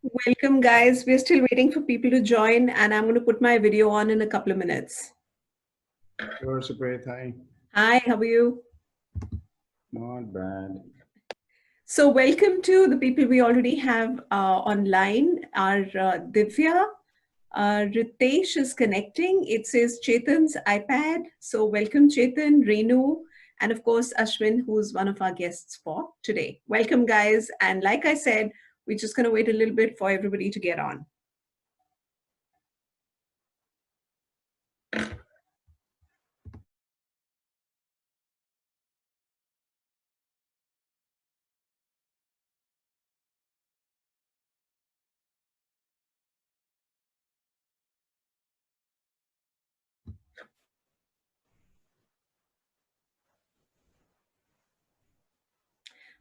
Welcome, guys. We're still waiting for people to join, and I'm going to put my video on in a couple of minutes. Sure, Supreet. Hi. Hi, how are you? Not bad. So, welcome to the people we already have online. Our Divya, Ritesh is connecting. It says Chetan's iPad. So, welcome, Chetan, Renu, and of course, Ashwin, who's one of our guests for today. Welcome, guys. And like I said, we're just going to wait a little bit for everybody to get on.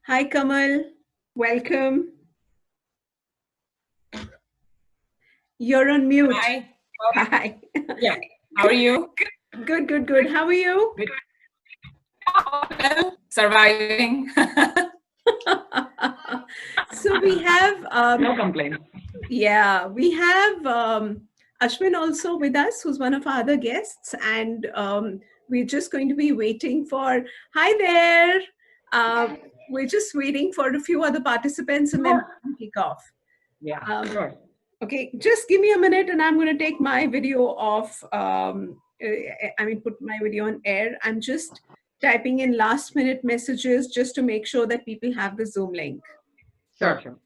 Hi, Kamal. Welcome. You're on mute. Hi. Hi. Yeah. How are you? Good, good, good. How are you? Good. Well, surviving. So we have No complaints. yeah, we have Ashwin also with us, who's one of our other guests, and we're just going to be waiting for. Hi there. We're just waiting for a few other participants, and then we'll kick off. Yeah, sure. Okay, just give me a minute, and I'm going to take my video off. Put my video on air. I'm just typing in last-minute messages just to make sure that people have the Zoom link. Sure, sure.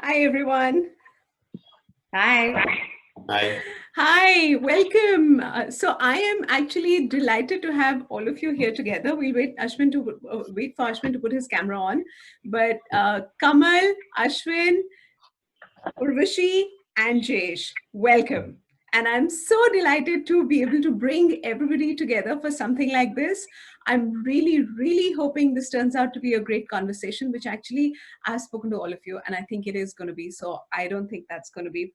Hi, everyone. Hi. Hi. Hi, welcome. So I am actually delighted to have all of you here together. We'll wait for Ashwin to put his camera on. But Kamal, Ashwin, Urvashi, and Jayesh, welcome. And I'm so delighted to be able to bring everybody together for something like this. I'm really, really hoping this turns out to be a great conversation, which actually I've spoken to all of you, and I think it is going to be. So I don't think that's going to be,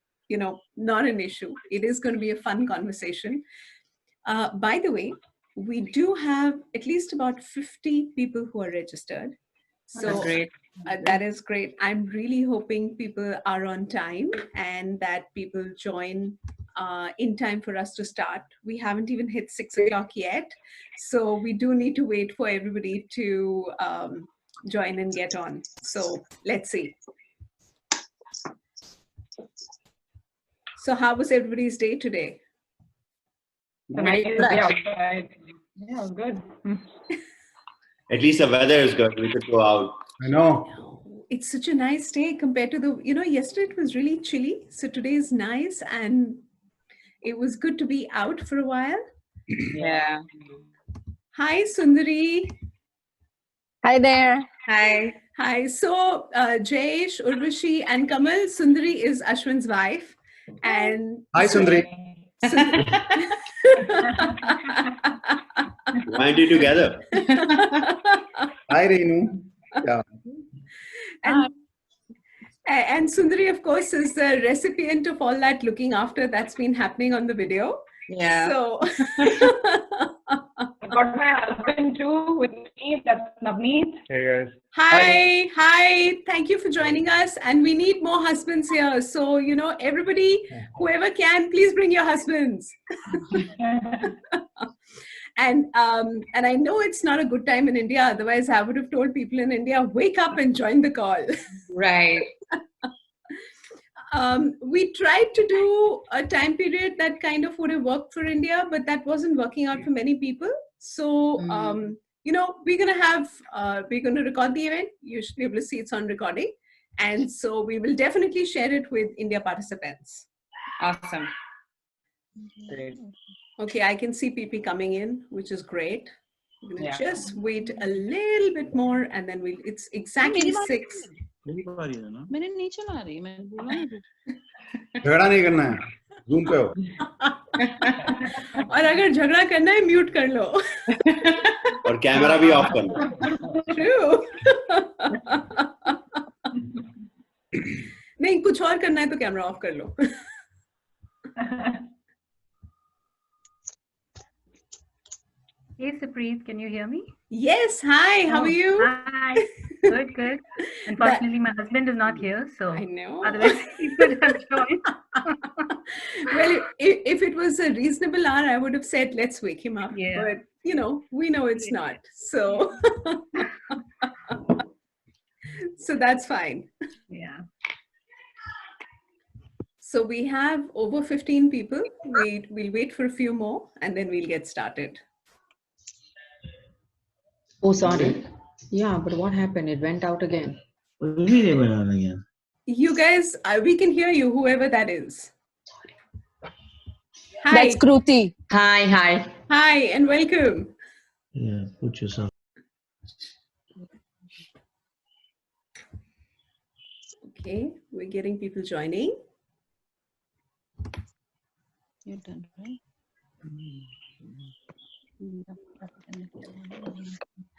not an issue. It is going to be a fun conversation. By the way, we do have at least about 50 people who are registered. So That's great. that is great. I'm really hoping people are on time and that people join in time for us to start. We haven't even hit 6 o'clock yet. So we do need to wait for everybody to join and get on. So let's see. So how was everybody's day today? Nice day outside. Yeah, it was good. At least the weather is good. We could go out. I know. It's such a nice day compared to yesterday it was really chilly. So today is nice and it was good to be out for a while. Yeah. Hi, Sundari. Hi there. Hi. Hi. So Jayesh, Urvashi, and Kamal, Sundari is Ashwin's wife. And Hi, Sundari. Why aren't you together? Hi, Renu. Yeah. And Sundari, of course, is the recipient of all that looking after that's been happening on the video. Yeah. So I've got my husband too with me. That's Navneet. Hey, guys. Hi. Thank you for joining us. And we need more husbands here. So, everybody, whoever can, please bring your husbands. And I know it's not a good time in India. Otherwise, I would have told people in India, wake up and join the call. Right. We tried to do a time period that kind of would have worked for India, but that wasn't working out for many people. So, we're going to record the event. You should be able to see it's on recording. And so we will definitely share it with India participants. Awesome. Great. Okay, I can see people coming in, which is great. We're going to just wait a little bit more and then it's exactly 6. मैंने नहीं चला रही मैंने बोला ना झगड़ा नहीं करना है Zoom पे हो और अगर झगड़ा करना है म्यूट कर लो और कैमरा भी ऑफ कर लो True. नहीं कुछ और करना है तो कैमरा ऑफ कर लो Navneet. Can you hear me? Yes. Hi. How are you? Hi. Good, good. Unfortunately, my husband is not here, so I know. otherwise he could have joined. Well, if it was a reasonable hour, I would have said, let's wake him up. Yeah. But, you know, we know it's not. So, so that's fine. Yeah. So we have over 15 people. We'll wait for a few more and then we'll get started. Oh, sorry. Yeah, but what happened? It went out again. What do you mean it went out again? You guys, we can hear you, whoever that is. Hi. That's Kruti. Hi, hi. Hi, and welcome. Yeah, put yourself. Okay, we're getting people joining. You're done, right?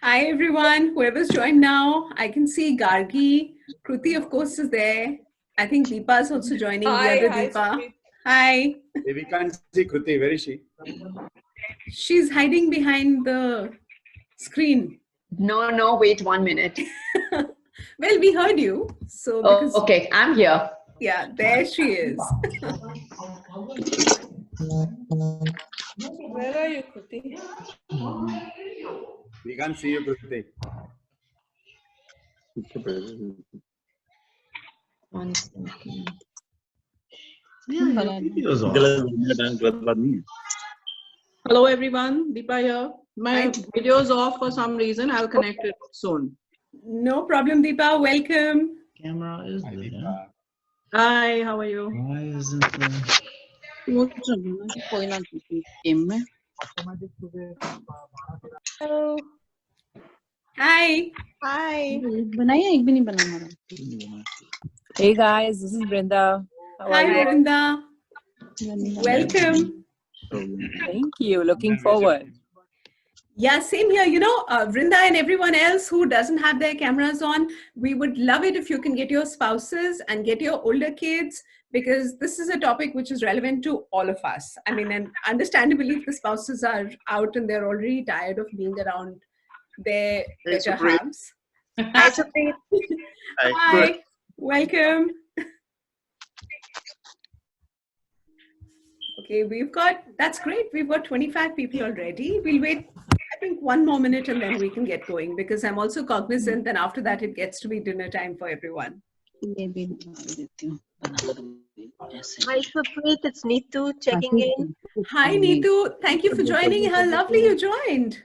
Hi, everyone. Whoever's joined now, I can see Gargi. Kruti, of course, is there. I think Deepa is also joining. Hi, The other hi, Deepa. Supreet. Hi. We can't see Kruti. Where is she? She's hiding behind the screen. No, wait 1 minute. Well, we heard you. So, Oh, because, okay, I'm here. yeah, there she is. Where are you, Kruti? We can't see you, Kruti. 1 second. Videos off. Hello, everyone. Deepa here. My Hi. video is off for some reason. I'll connect it soon. No problem, Deepa. Welcome. Camera is Hi, there. Deepa. Hi, how are you? Why isn't there? कोई ना game में Hello. Hi. Hi. बनाया एक भी नहीं बना हमारा. Hey guys, this is Brenda. How Hi, are you? Vrinda. Welcome. Thank you. Looking forward. Yeah, same here. You know, Vrinda and everyone else who doesn't have their cameras on, we would love it if you can get your spouses and get your older kids, because this is a topic which is relevant to all of us. I mean, and understandably, if the spouses are out and they're already tired of being around their better halves. Hi, Supreet. Hi, welcome. Okay, that's great. We've got 25 people already. We'll wait, I think, 1 more minute and then we can get going, because I'm also cognizant that after that it gets to be dinner time for everyone. ये भी बना देती हूँ. Hi, Supreet. It's Neetu checking in. Hi, Neetu. Thank you for joining. How lovely you joined.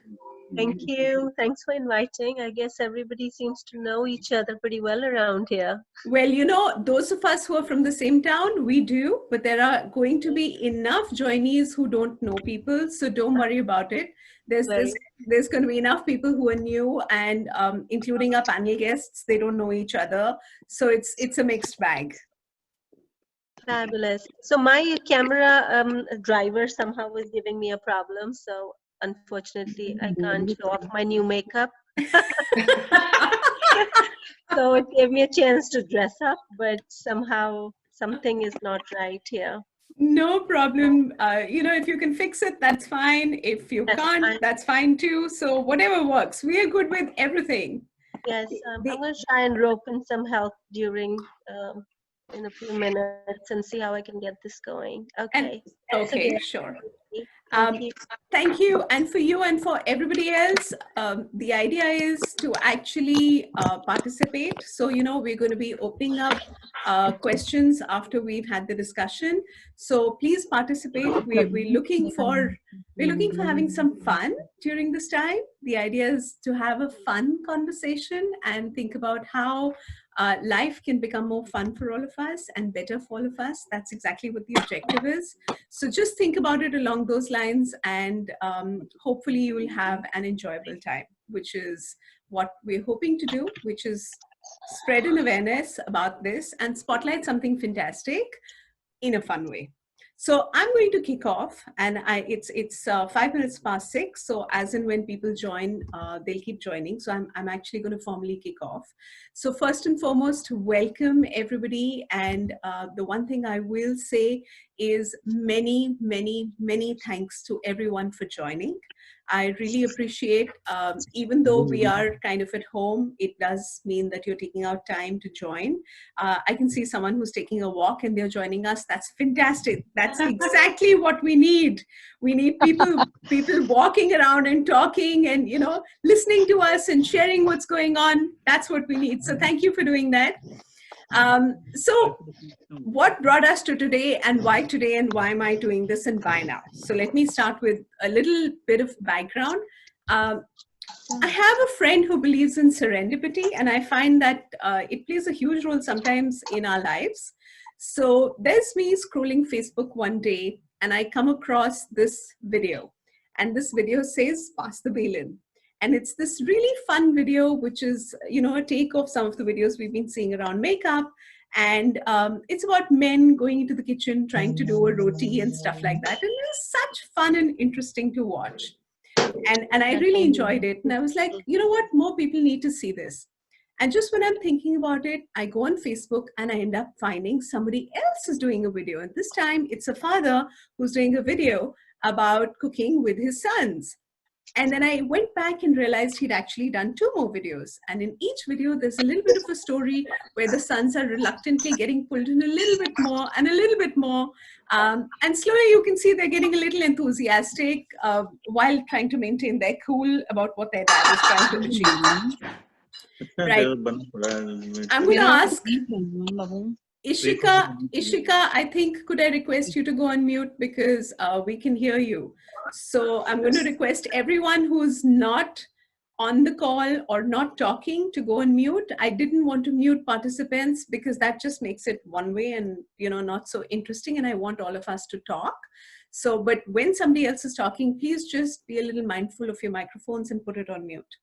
Thank you. Thanks for inviting. I guess everybody seems to know each other pretty well around here. Well, you know, those of us who are from the same town, we do, but there are going to be enough joinees who don't know people, so don't worry about it. There's going to be enough people who are new, and including our panel guests, they don't know each other, so it's a mixed bag. Fabulous. So my camera driver somehow was giving me a problem, so unfortunately I can't show off my new makeup. So it gave me a chance to dress up, but somehow something is not right here. No problem. You know, if you can fix it, that's fine. If you can't, that's fine too. So whatever works. We are good with everything. Yes, I'm going to try and rope in some help during in a few minutes and see how I can get this going. Okay. Okay, sure. Thank you. Thank you. And for you and for everybody else, the idea is to actually participate. So, you know, we're going to be opening up questions after we've had the discussion. So please participate. We're looking for having some fun during this time. The idea is to have a fun conversation and think about how life can become more fun for all of us and better for all of us. That's exactly what the objective is. So just think about it along those lines, and hopefully you will have an enjoyable time, which is what we're hoping to do, which is spread an awareness about this and spotlight something fantastic in a fun way. So I'm going to kick off, and it's 5 minutes past 6. So as and when people join, they'll keep joining. So I'm actually going to formally kick off. So first and foremost, welcome everybody. And the one thing I will say is many, many, many thanks to everyone for joining. I really appreciate, even though we are kind of at home, it does mean that you're taking out time to join. I can see someone who's taking a walk and they're joining us. That's fantastic. That's exactly what we need. We need people walking around and talking and, you know, listening to us and sharing what's going on. That's what we need. So thank you for doing that. So what brought us to today and why am I doing this and why now? So let me start with a little bit of background. I have a friend who believes in serendipity, and I find that it plays a huge role sometimes in our lives. So there's me scrolling Facebook one day and I come across this video, and this video says pass the balan. And it's this really fun video, which is, you know, a take of some of the videos we've been seeing around makeup. And it's about men going into the kitchen, trying to do a roti and stuff like that. And it's such fun and interesting to watch. And I really enjoyed it. And I was like, you know what, more people need to see this. And just when I'm thinking about it, I go on Facebook and I end up finding somebody else is doing a video. And this time it's a father who's doing a video about cooking with his sons. And then I went back and realized he'd actually done 2 more videos. And in each video, there's a little bit of a story where the sons are reluctantly getting pulled in a little bit more and a little bit more. And slowly you can see they're getting a little enthusiastic while trying to maintain their cool about what their dad is trying to achieve. Right. I'm going to ask Ishika, I think, could I request you to go on mute because we can hear you. So I'm going to request everyone who's not on the call or not talking to go on mute. I didn't want to mute participants because that just makes it one way and, you know, not so interesting. And I want all of us to talk. So, but when somebody else is talking, please just be a little mindful of your microphones and put it on mute.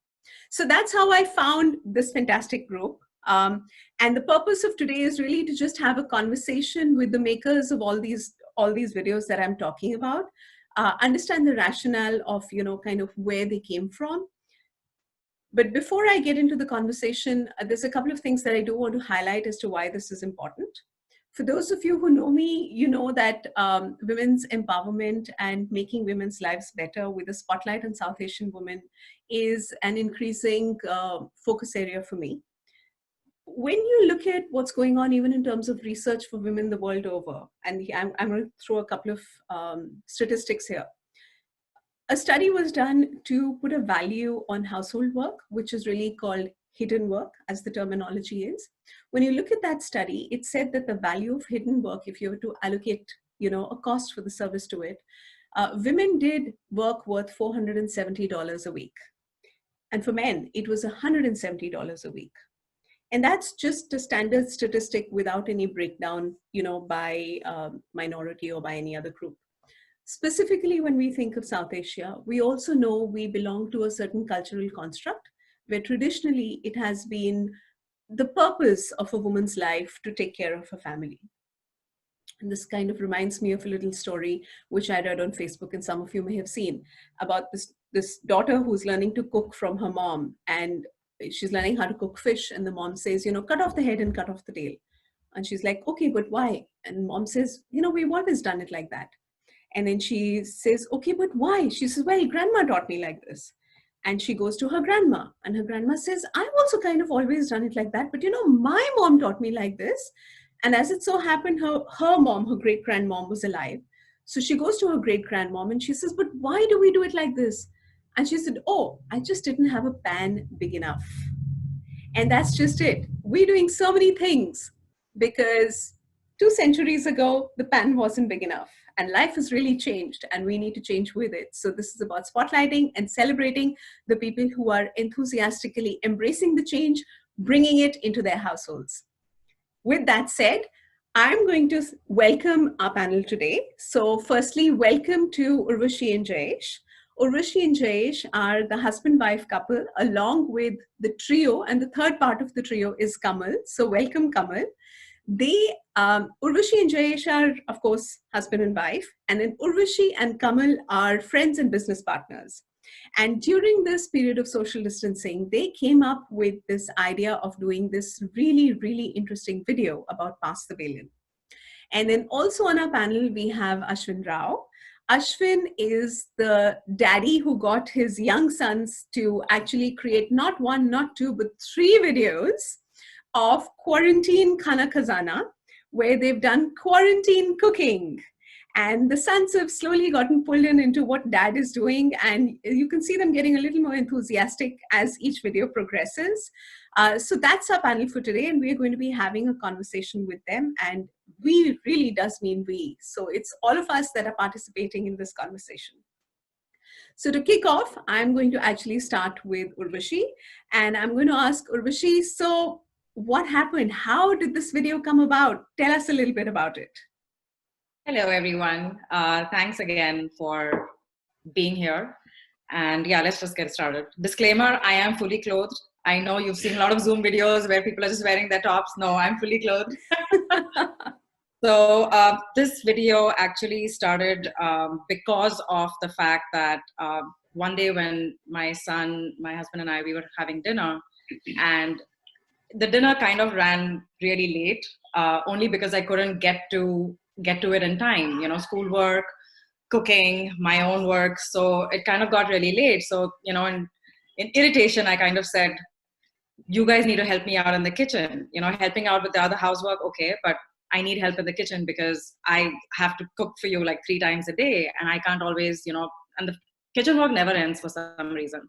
So that's how I found this fantastic group. And the purpose of today is really to just have a conversation with the makers of all these videos that I'm talking about, understand the rationale of, you know, kind of where they came from. But before I get into the conversation, there's a couple of things that I do want to highlight as to why this is important. For those of you who know me, you know that women's empowerment and making women's lives better with a spotlight on South Asian women is an increasing focus area for me. When you look at what's going on, even in terms of research for women the world over, and I'm going to throw a couple of statistics here. A study was done to put a value on household work, which is really called hidden work, as the terminology is. When you look at that study, it said that the value of hidden work, if you were to allocate, you know, a cost for the service to it, women did work worth $470 a week. And for men, it was $170 a week. And that's just a standard statistic without any breakdown, you know, by minority or by any other group. Specifically, when we think of South Asia, we also know we belong to a certain cultural construct where traditionally it has been the purpose of a woman's life to take care of her family. And this kind of reminds me of a little story which I read on Facebook, and some of you may have seen, about this daughter who's learning to cook from her mom, and she's learning how to cook fish, and the mom says, you know, cut off the head and cut off the tail. And she's like, okay, but why? And mom says, you know, we've always done it like that. And then she says, okay, but why? She says, well, grandma taught me like this. And she goes to her grandma, and her grandma says, I've also kind of always done it like that, but you know, my mom taught me like this. And as it so happened, her mom, her great-grandmom, was alive. So she goes to her great-grandmom and she says, but why do we do it like this? And she said, oh, I just didn't have a pan big enough. And that's just it. We're doing so many things because 2 centuries ago, the pan wasn't big enough. And life has really changed, and we need to change with it. So this is about spotlighting and celebrating the people who are enthusiastically embracing the change, bringing it into their households. With that said, I'm going to welcome our panel today. So firstly, welcome to Urvashi and Jayesh. Urvashi and Jayesh are the husband-wife couple along with the trio, and the third part of the trio is Kamal. So welcome, Kamal. Urvashi and Jayesh are, of course, husband and wife, and then Urvashi and Kamal are friends and business partners. And during this period of social distancing, they came up with this idea of doing this really, really interesting video about Pass the Balan. And then also on our panel, we have Ashwin Rao. Ashwin is the daddy who got his young sons to actually create not one, not two, but 3 videos of quarantine Khana Khazana, where they've done quarantine cooking. And the sons have slowly gotten pulled into what dad is doing. And you can see them getting a little more enthusiastic as each video progresses. So that's our panel for today. And we're going to be having a conversation with them. And we really does mean we. So it's all of us that are participating in this conversation. So to kick off, I'm going to actually start with Urvashi. And I'm going to ask Urvashi, so what happened? How did this video come about? Tell us a little bit about it. Hello, everyone. Thanks again for being here. And yeah, let's just get started. Disclaimer, I am fully clothed. I know you've seen a lot of Zoom videos where people are just wearing their tops. No, I'm fully clothed. So this video actually started because of the fact that one day when my son, my husband and I, we were having dinner, and the dinner kind of ran really late, only because I couldn't get to it in time, you know, schoolwork, cooking, my own work. So it kind of got really late. So, you know, in irritation, I kind of said, you guys need to help me out in the kitchen, you know, helping out with the other housework. Okay. But I need help in the kitchen because I have to cook for you like 3 times a day. And I can't always, you know, and the kitchen work never ends for some reason.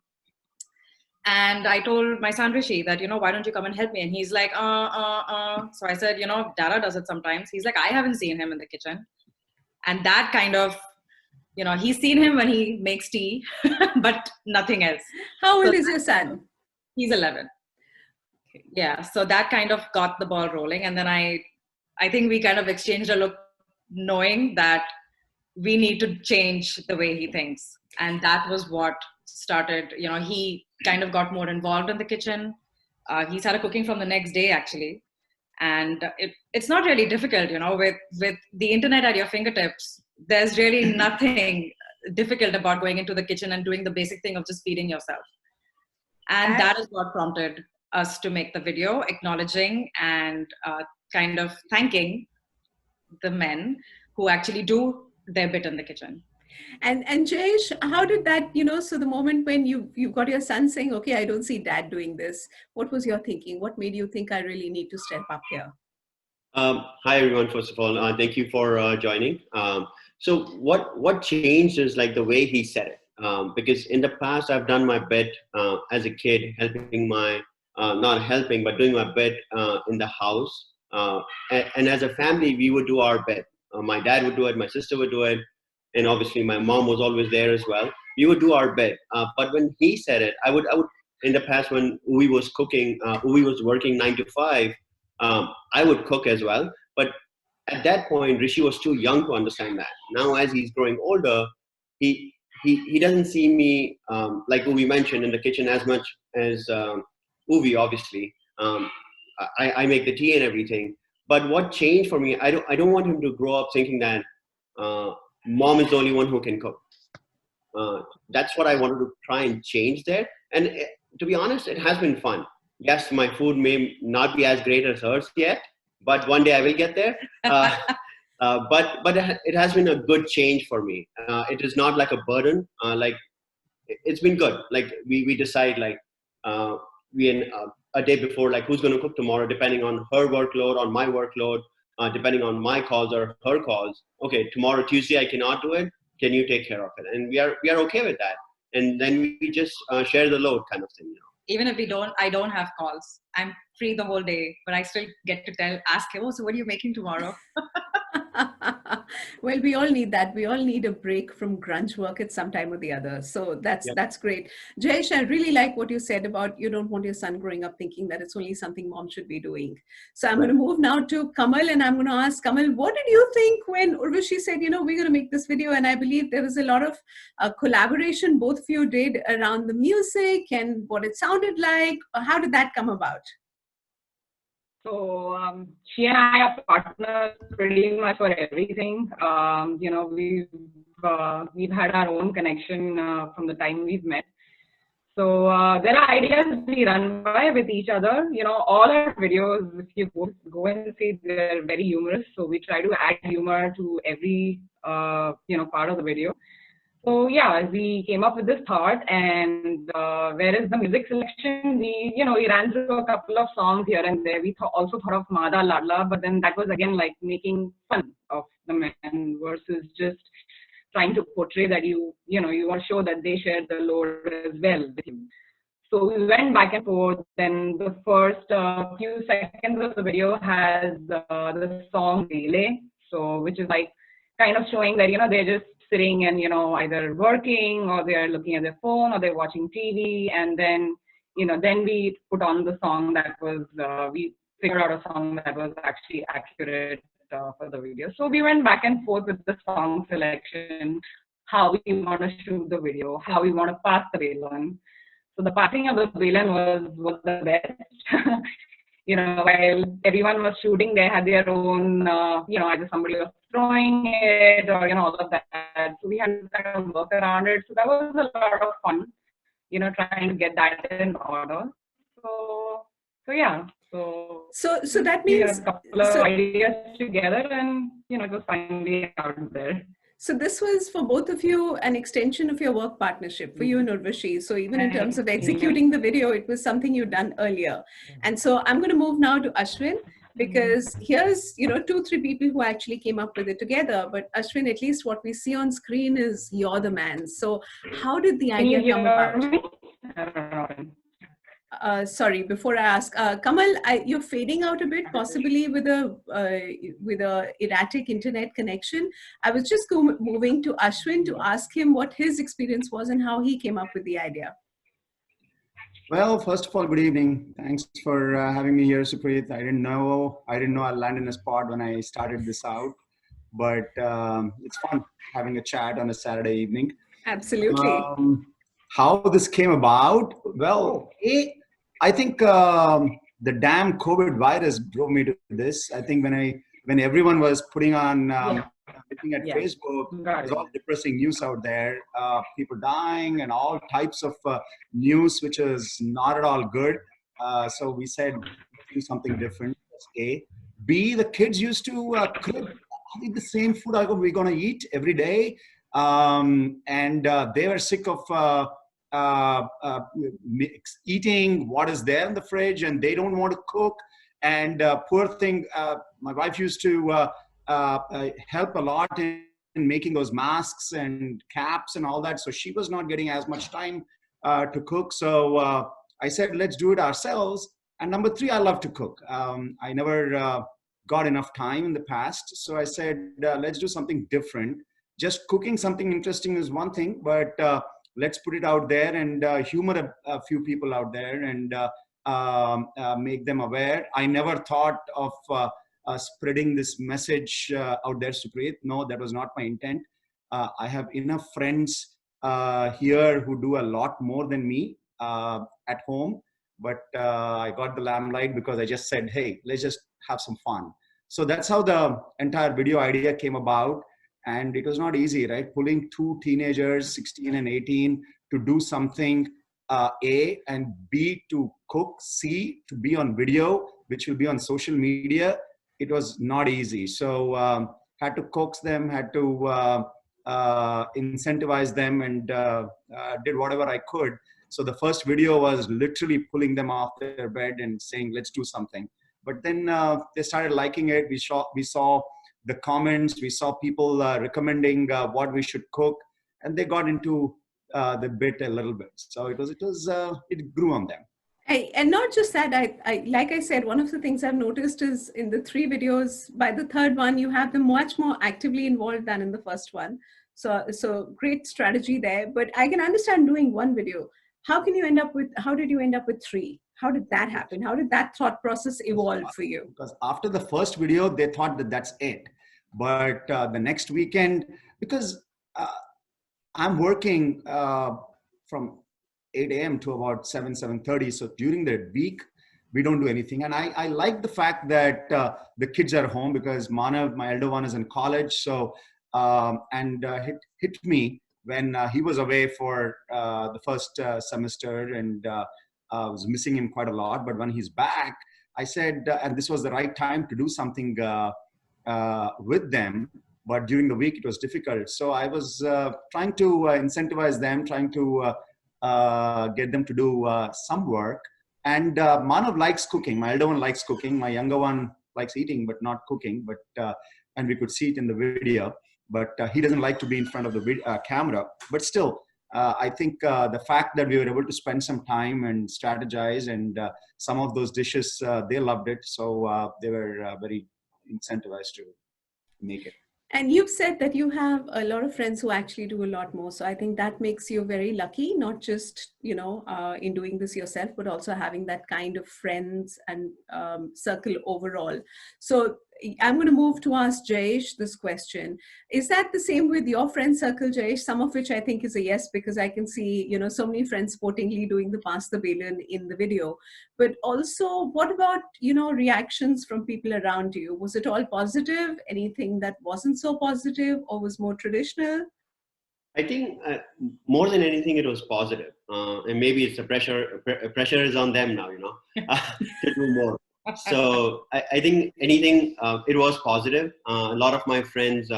And I told my son Rishi that, you know, why don't you come and help me? And he's like, So I said, you know, Dada does it sometimes. He's like, I haven't seen him in the kitchen. And that kind of, you know, he's seen him when he makes tea, but nothing else. How old is your son? He's 11. Okay. Yeah. So that kind of got the ball rolling. And then I think we kind of exchanged a look, knowing that we need to change the way he thinks. And that was what started, you know, he kind of got more involved in the kitchen. He started cooking from the next day, actually. And it's not really difficult, you know, with the internet at your fingertips, there's really nothing difficult about going into the kitchen and doing the basic thing of just feeding yourself. And that is what prompted us to make the video, acknowledging and kind of thanking the men who actually do their bit in the kitchen. And Jayesh, how did that, you know, so the moment when you got your son saying, okay, I don't see dad doing this, what was your thinking? What made you think I really need to step up here? Hi, everyone. First of all, thank you for joining. So what changed is like the way he said it. Because in the past, I've done my bit as a kid, helping not helping, but doing my bit in the house. And as a family, we would do our bit. My dad would do it, my sister would do it. And obviously my mom was always there as well. We would do our bit. But when he said it, I would, in the past when Uvi was cooking, Uvi was working 9 to 5, I would cook as well. But at that point, Rishi was too young to understand that. Now, as he's growing older, he doesn't see me, like Uvi mentioned, in the kitchen as much as Uvi, obviously. I make the tea and everything. But what changed for me, I don't want him to grow up thinking that mom is the only one who can cook. That's what I wanted to try and change there. And to be honest, it has been fun. Yes, my food may not be as great as hers yet, but one day I will get there. But it has been a good change for me. It is not like a burden. Like it's been good. Like we decide like a day before, like who's going to cook tomorrow, depending on her workload, on my workload. Depending on my calls or her calls. Okay, tomorrow, Tuesday, I cannot do it. Can you take care of it? And we are okay with that. And then we just share the load kind of thing. You know? Even if I don't have calls. I'm free the whole day, but I still get to ask him, oh, so what are you making tomorrow? Well, we all need that. We all need a break from grunge work at some time or the other. So that's great. Jayesh, I really like what you said about you don't want your son growing up thinking that it's only something mom should be doing. So I'm going to move now to Kamal, and I'm going to ask Kamal, what did you think when Urvashi said, you know, we're going to make this video? And I believe there was a lot of collaboration both of you did around the music and what it sounded like. How did that come about? So she and I are partners pretty much for everything. You know, we've had our own connection from the time we've met. So there are ideas we run by with each other. You know, all our videos, if you go and see, they're very humorous. So we try to add humor to every part of the video. So yeah, we came up with this thought, and whereas the music selection, we ran through a couple of songs here and there. We also thought of Mada Ladla, but then that was again like making fun of the men versus just trying to portray that you want to show that they share the load as well with you. So we went back and forth. Then the first few seconds of the video has the song Relay, so which is like kind of showing that they're just sitting and either working or they're looking at their phone or they're watching TV, and then then we put on the song that was we figured out a song that was actually accurate for the video. So we went back and forth with the song selection, how we want to shoot the video, how we want to pass the balan. So the passing of the balan was the best. While everyone was shooting, they had their own, either somebody was throwing it or, all of that. So we had to kind of work around it. So that was a lot of fun, trying to get that in order. So yeah. So that we had means a couple of ideas together, and it was finally out there. So this was for both of you an extension of your work partnership for you and Urvashi. So even in terms of executing the video, it was something you'd done earlier. And so I'm going to move now to Ashwin, because here's 2-3 people who actually came up with it together. But Ashwin, at least what we see on screen is you're the man. So how did the idea come about? Sorry, before I ask, Kamal, you're fading out a bit, possibly with a erratic internet connection. I was just moving to Ashwin to ask him what his experience was and how he came up with the idea. Well, first of all, good evening. Thanks for having me here, Supreet. I didn't know I'll land in a spot when I started this out, but it's fun having a chat on a Saturday evening. Absolutely. How this came about? Well, I think the damn COVID virus drove me to this. I think when everyone was putting on looking at Facebook, there's all depressing news out there, people dying and all types of news, which is not at all good. So we said, do something different. That's A. B, the kids used to eat the same food we're going to eat every day. And they were sick of eating what is there in the fridge, and they don't want to cook. And poor thing, my wife used to help a lot in making those masks and caps and all that. So she was not getting as much time to cook. So I said, let's do it ourselves. And number 3, I love to cook. I never got enough time in the past. So I said, let's do something different. Just cooking something interesting is one thing, but let's put it out there and humor a few people out there and make them aware. I never thought of spreading this message out there, Supreet. No, that was not my intent. I have enough friends here who do a lot more than me at home, but I got the limelight because I just said, hey, let's just have some fun. So that's how the entire video idea came about. And it was not easy, right? Pulling 2 teenagers, 16 and 18, to do something, A, and B, to cook, C, to be on video, which will be on social media. It was not easy. So had to coax them, had to incentivize them, and did whatever I could. So the first video was literally pulling them off their bed and saying, let's do something. But then they started liking it. We saw the comments, we saw people recommending what we should cook, and they got into the bit a little bit. So it grew on them. And not just that, I like I said, one of the things I've noticed is in the 3 videos, by the 3rd one, you have them much more actively involved than in the first one. So great strategy there. But I can understand doing 1 video. How did you end up with 3? How did that happen? How did that thought process evolve for you? Because after the first video, they thought that that's it. But the next weekend, because I'm working from 8 a.m. to about 7:30. So during the week, we don't do anything. And I like the fact that the kids are home, because Manav, my elder one, is in college. So, hit me when he was away for the first semester and was missing him quite a lot. But when he's back, I said, and this was the right time to do something with them. But during the week, it was difficult. So I was trying to incentivize them, trying to get them to do some work. And Manav likes cooking. My elder one likes cooking. My younger one likes eating, but not cooking. But and we could see it in the video. But he doesn't like to be in front of the camera. But still, I think the fact that we were able to spend some time and strategize, and some of those dishes, they loved it. So they were very incentivized to make it. And you've said that you have a lot of friends who actually do a lot more. So I think that makes you very lucky, not just, in doing this yourself, but also having that kind of friends and circle overall. So I'm going to move to ask Jayesh this question. Is that the same with your friend circle, Jayesh? Some of which I think is a yes, because I can see, so many friends sportingly doing the pass the balan in the video. But also, what about, reactions from people around you? Was it all positive? Anything that wasn't so positive or was more traditional? I think more than anything, it was positive. And maybe it's the pressure is on them now, to do more. So I think anything, it was positive. A lot of my friends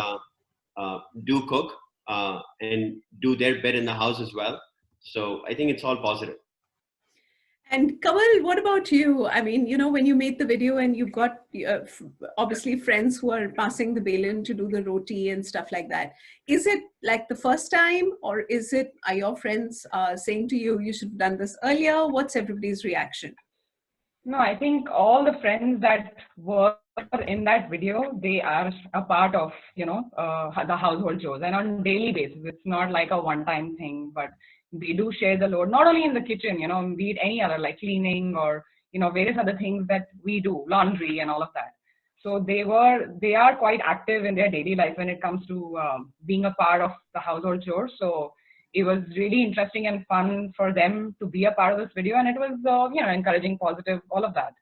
do cook and do their bit in the house as well. So I think it's all positive. And Kamal, what about you? I mean, when you made the video and you've got obviously friends who are passing the balan to do the roti and stuff like that. Is it like the first time, or are your friends saying to you, you should have done this earlier? What's everybody's reaction? No, I think all the friends that were in that video, they are a part of, the household chores, and on daily basis. It's not like a one-time thing, but they do share the load, not only in the kitchen, be it any other, like cleaning or, various other things that we do, laundry and all of that. So they are quite active in their daily life when it comes to being a part of the household chores. So it was really interesting and fun for them to be a part of this video, and it was, encouraging, positive, all of that.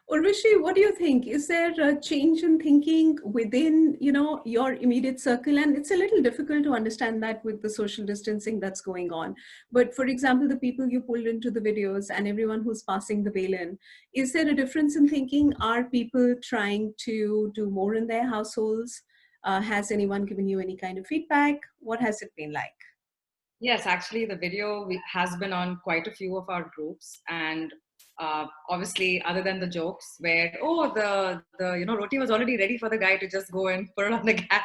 Urvashi, what do you think? Is there a change in thinking within, your immediate circle? And it's a little difficult to understand that with the social distancing that's going on. But for example, the people you pulled into the videos and everyone who's passing the balan, is there a difference in thinking? Are people trying to do more in their households? Has anyone given you any kind of feedback? What has it been like? Yes, actually, the video has been on quite a few of our groups, and obviously, other than the jokes where the roti was already ready for the guy to just go and put it on the gas.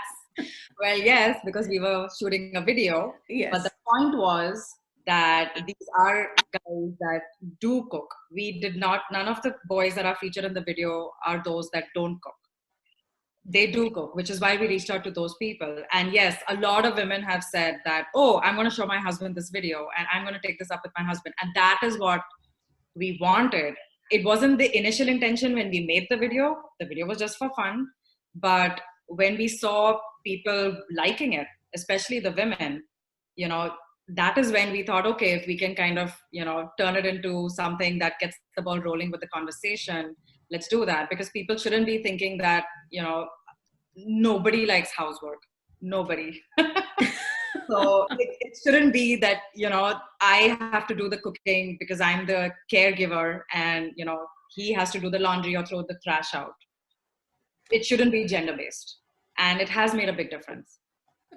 Well, yes, because we were shooting a video. Yes. But the point was that these are guys that do cook. None of the boys that are featured in the video are those that don't cook. They do cook, which is why we reached out to those people. And yes, a lot of women have said that, I'm going to show my husband this video and I'm going to take this up with my husband. And that is what we wanted. It wasn't the initial intention when we made the video. The video was just for fun. But when we saw people liking it, especially the women, that is when we thought, okay, if we can kind of, turn it into something that gets the ball rolling with the conversation, let's do that. Because people shouldn't be thinking that, nobody likes housework. Nobody. So it shouldn't be that, I have to do the cooking because I'm the caregiver and, he has to do the laundry or throw the trash out. It shouldn't be gender-based. And it has made a big difference.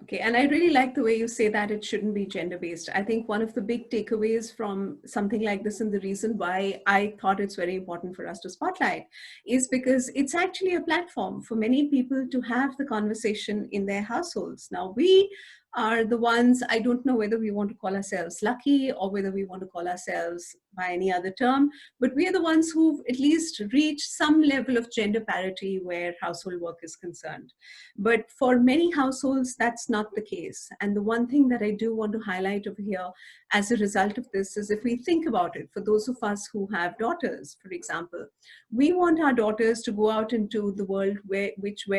Okay, and I really like the way you say that it shouldn't be gender-based. I think one of the big takeaways from something like this, and the reason why I thought it's very important for us to spotlight, is because it's actually a platform for many people to have the conversation in their households. Now, we are the ones, I don't know whether we want to call ourselves lucky or whether we want to call ourselves by any other term, but we are the ones who've at least reached some level of gender parity where household work is concerned. But for many households, that's not the case. And the one thing that I do want to highlight over here as a result of this is, if we think about it, for those of us who have daughters, for example, we want our daughters to go out into the world where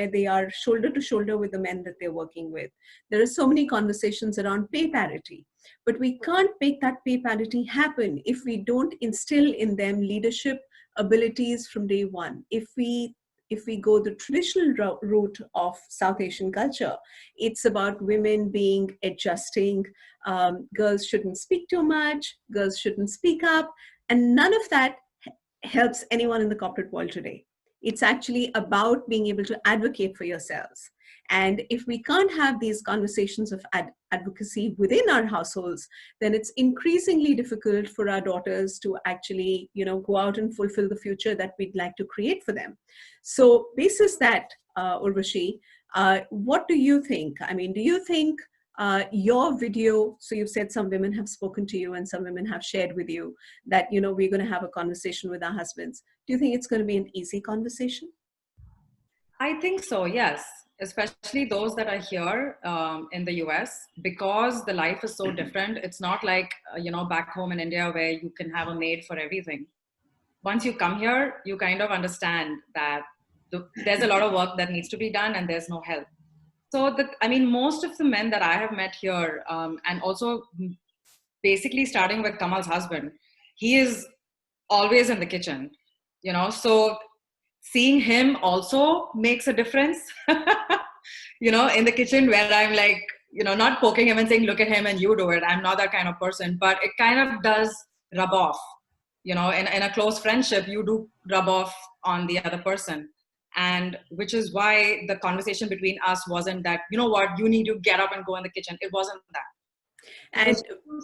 they are shoulder to shoulder with the men that they're working with. There are so many conversations around pay parity, but we can't make that pay parity happen if we don't instill in them leadership abilities from day one. If we if we go the traditional route of South Asian culture, it's about women being adjusting. Girls shouldn't speak too much. Girls shouldn't speak up. And none of that helps anyone in the corporate world today. It's actually about being able to advocate for yourselves. And if we can't have these conversations of advocacy within our households, then it's increasingly difficult for our daughters to actually, go out and fulfill the future that we'd like to create for them. So basis that, Urvashi, what do you think? I mean, do you think your video, so you've said some women have spoken to you and some women have shared with you that, we're going to have a conversation with our husbands. Do you think it's going to be an easy conversation? I think so, yes. Especially those that are here in the US, because the life is so different. It's not like, back home in India where you can have a maid for everything. Once you come here, you kind of understand that there's a lot of work that needs to be done and there's no help. So, most of the men that I have met here, and also basically starting with Kamal's husband, he is always in the kitchen, so seeing him also makes a difference, in the kitchen, where I'm like, not poking him and saying, look at him and you do it. I'm not that kind of person, but it kind of does rub off, in a close friendship, you do rub off on the other person. And which is why the conversation between us wasn't that, you need to get up and go in the kitchen. It wasn't that. And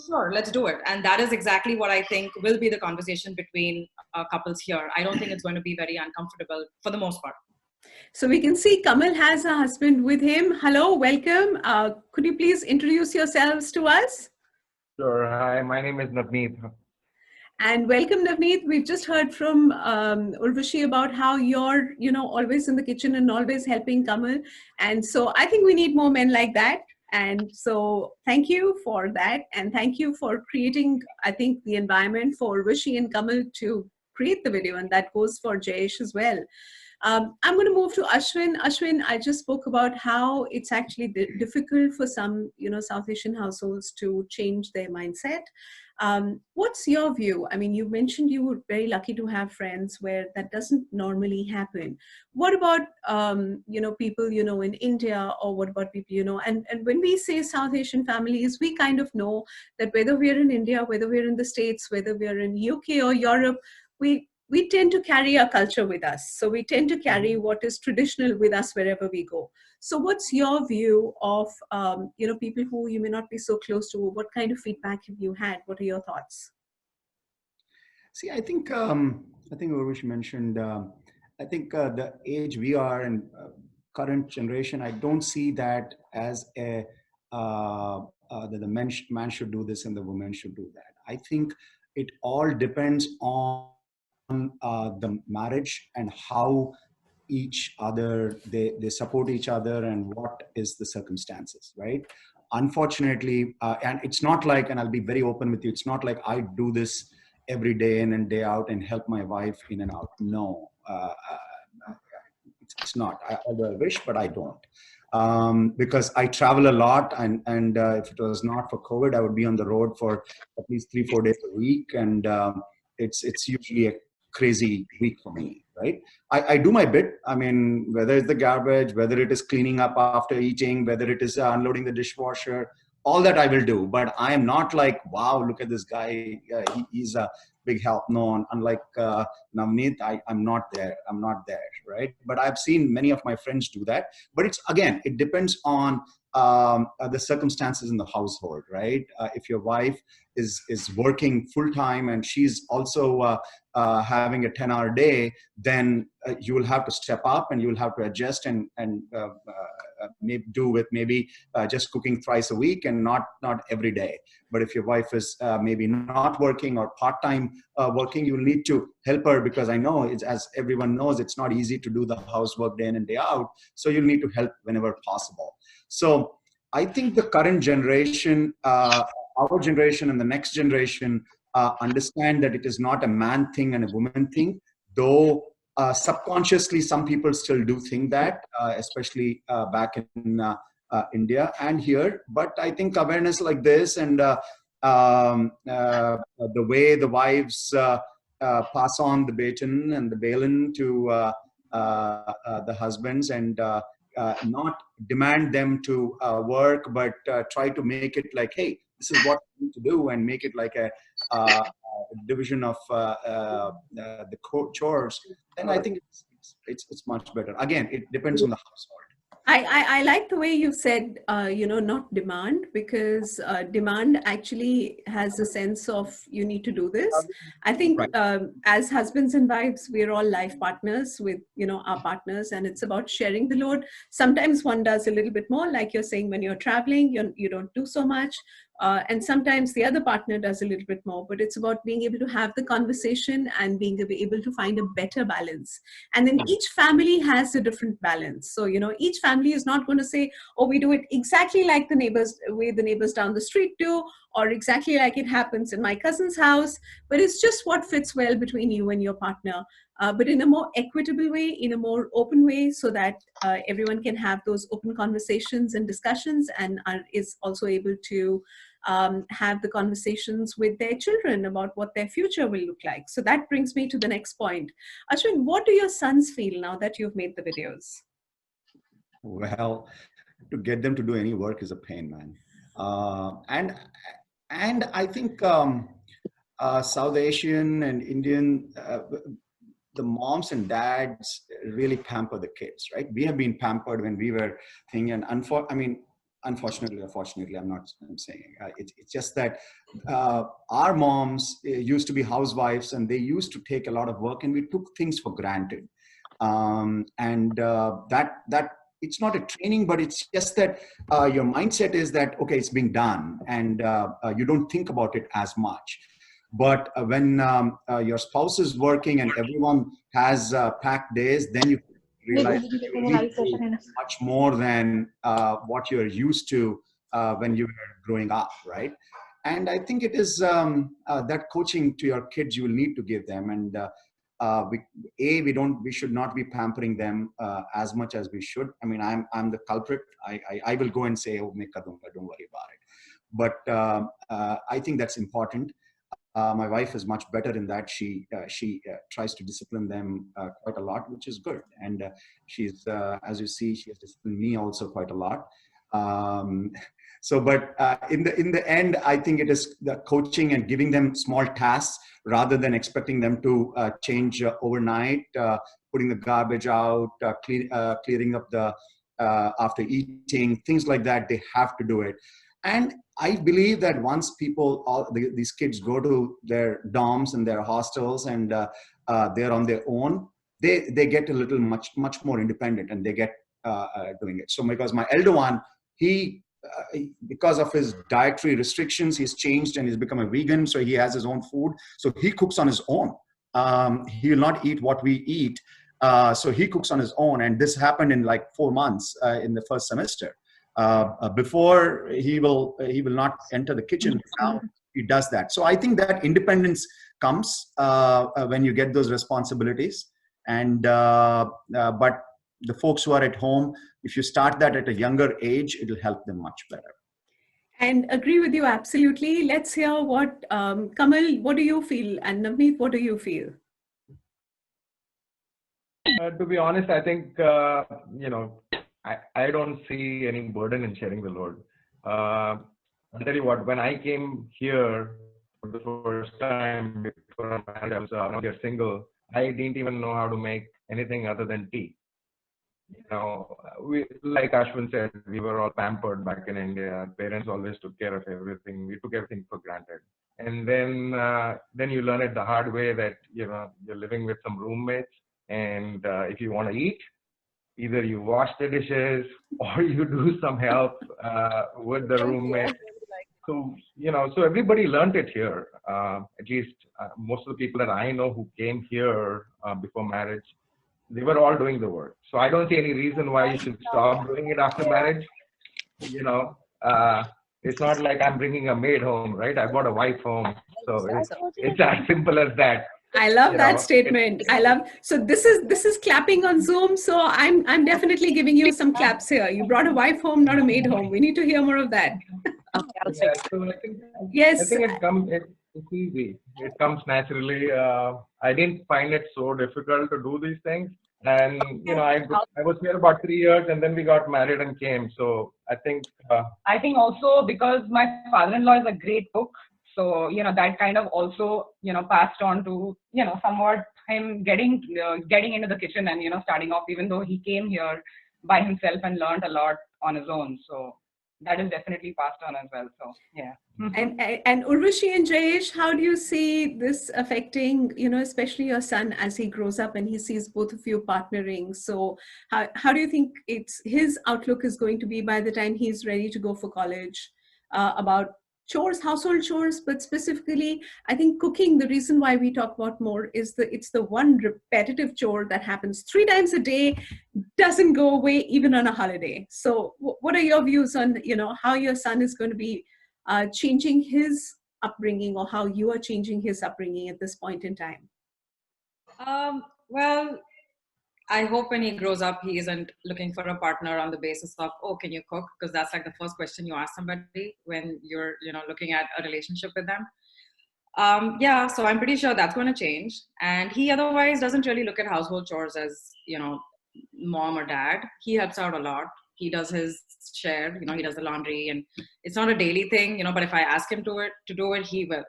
sure, let's do it. And that is exactly what I think will be the conversation between couples here. I don't think it's going to be very uncomfortable for the most part. So we can see Kamal has a husband with him. Hello, welcome. Could you please introduce yourselves to us? Sure. Hi, my name is Navneet. And welcome, Navneet. We've just heard from Urvashi about how you're, always in the kitchen and always helping Kamal. And so I think we need more men like that. And so thank you for that. And thank you for creating, I think, the environment for Urvashi and Kamal to create the video. And that goes for Jayesh as well. I'm going to move to Ashwin. Ashwin, I just spoke about how it's actually difficult for some, South Asian households to change their mindset. What's your view? I mean, you mentioned you were very lucky to have friends where that doesn't normally happen. What about, people, in India, or what about people, and when we say South Asian families, we kind of know that whether we're in India, whether we're in the States, whether we're in UK or Europe, we tend to carry our culture with us. So we tend to carry what is traditional with us wherever we go. So what's your view of, people who you may not be so close to? What kind of feedback have you had? What are your thoughts? See, I think Urvashi mentioned, I think the age we are and current generation, I don't see that as that the man should do this and the woman should do that. I think it all depends on the marriage and how each other they support each other and what is the circumstances, right? Unfortunately, and it's not like, and I'll be very open with you, it's not like I do this every day in and day out and help my wife in and out. No, it's not. Although I wish, but I don't. Because I travel a lot, and if it was not for COVID, I would be on the road for at least 3-4 days a week, and it's usually a crazy week for me, right? I do my bit. I mean, whether it's the garbage, whether it is cleaning up after eating, whether it is unloading the dishwasher, all that I will do. But I am not like, wow, look at this guy. He's a big help. No, unlike Navneet, I'm not there. I'm not there, right? But I've seen many of my friends do that. But it's, again, it depends on the circumstances in the household, right? If your wife is working full time and she's also having a 10-hour day, then you will have to step up and you will have to adjust and maybe do with maybe just cooking thrice a week and not every day. But if your wife is maybe not working or part-time working, you will need to help her, because I know, as everyone knows, it's not easy to do the housework day in and day out. So you'll need to help whenever possible. So I think the current generation, our generation and the next generation understand that it is not a man thing and a woman thing, though subconsciously some people still do think that, especially back in India and here. But I think awareness like this and the way the wives pass on the baton and the baton to the husbands, and not demand them to work, but try to make it like, hey, this is what you need to do, and make it like a division of the chores. Then I think it's much better. Again, it depends on the household. I like the way you said, not demand, because demand actually has a sense of you need to do this. I think as husbands and wives, we're all life partners with, our partners, and it's about sharing the load. Sometimes one does a little bit more, like you're saying, when you're traveling, you don't do so much. And sometimes the other partner does a little bit more, but it's about being able to have the conversation and being able to find a better balance. And then each family has a different balance. So, each family is not going to say, oh, we do it exactly like the neighbors down the street do, or exactly like it happens in my cousin's house, but it's just what fits well between you and your partner. But in a more equitable way, in a more open way, so that everyone can have those open conversations and discussions, and is also able to have the conversations with their children about what their future will look like. So that brings me to the next point. Ashwin, what do your sons feel now that you've made the videos? Well, to get them to do any work is a pain, man. And I think South Asian and Indian, the moms and dads really pamper the kids, right? We have been pampered when we were thinking, and unfortunately or fortunately, I'm saying, it's just that our moms used to be housewives, and they used to take a lot of work, and we took things for granted. That it's not a training, but it's just that your mindset is that, okay, it's being done, and you don't think about it as much. But when your spouse is working and everyone has packed days, then you realize that you need to do much more than what you're used to when you were growing up, right? And I think it is that coaching to your kids you will need to give them. And we should not be pampering them as much as we should. I mean, I'm the culprit. I will go and say, oh, make kadunga, don't worry about it. But I think that's important. My wife is much better in that. She tries to discipline them quite a lot, which is good. And she's, as you see, she has disciplined me also quite a lot. But in the end, I think it is the coaching and giving them small tasks rather than expecting them to change overnight, putting the garbage out, clearing up the after eating, things like that. They have to do it. And I believe that once these kids go to their dorms and their hostels, and they're on their own, they get a little much more independent, and they get doing it. So because my elder one, he because of his dietary restrictions, he's changed and he's become a vegan. So he has his own food. So he cooks on his own. He will not eat what we eat. So he cooks on his own. And this happened in like 4 months in the first semester. Before he will not enter the kitchen. Now he does that. So I think that independence comes when you get those responsibilities. And but the folks who are at home, if you start that at a younger age, it'll help them much better. And agree with you absolutely. Let's hear what Kamal, what do you feel? And Navneet, what do you feel? To be honest, I think I don't see any burden in sharing the load. I'll tell you what, when I came here for the first time before I was single, I didn't even know how to make anything other than tea. We, like Ashwin said, we were all pampered back in India. Parents always took care of everything. We took everything for granted. And then you learn it the hard way that you're living with some roommates, and if you want to eat, either you wash the dishes or you do some help with the roommate. So so everybody learned it here. At least most of the people that I know who came here before marriage, they were all doing the work. So I don't see any reason why you should stop doing it after marriage. It's not like I'm bringing a maid home, right? I brought a wife home. So it's as simple as that. I love that statement. So this is clapping on Zoom. So I'm definitely giving you some claps here. You brought a wife home, not a maid home. We need to hear more of that. Yeah, so Yes. I think it's easy. It comes naturally. I didn't find it so difficult to do these things. And I was here about 3 years, and then we got married and came. So I think also because my father-in-law is a great cook, so that kind of also passed on to somewhat him getting into the kitchen and starting off, even though he came here by himself and learned a lot on his own. So that is definitely passed on as well. So yeah. And Urvashi and Jayesh, how do you see this affecting, especially your son as he grows up and he sees both of you partnering? So how do you think his outlook is going to be by the time he's ready to go for college, about chores, household chores, but specifically, I think cooking, the reason why we talk about more is it's the one repetitive chore that happens 3 times a day, doesn't go away even on a holiday. So what are your views on, how your son is going to be changing his upbringing, or how you are changing his upbringing at this point in time? Well, I hope when he grows up, he isn't looking for a partner on the basis of, oh, can you cook? Because that's like the first question you ask somebody when you're, looking at a relationship with them. Yeah, so I'm pretty sure that's going to change. And he otherwise doesn't really look at household chores as, mom or dad. He helps out a lot. He does his share, he does the laundry, and it's not a daily thing, but if I ask him to do it, he will.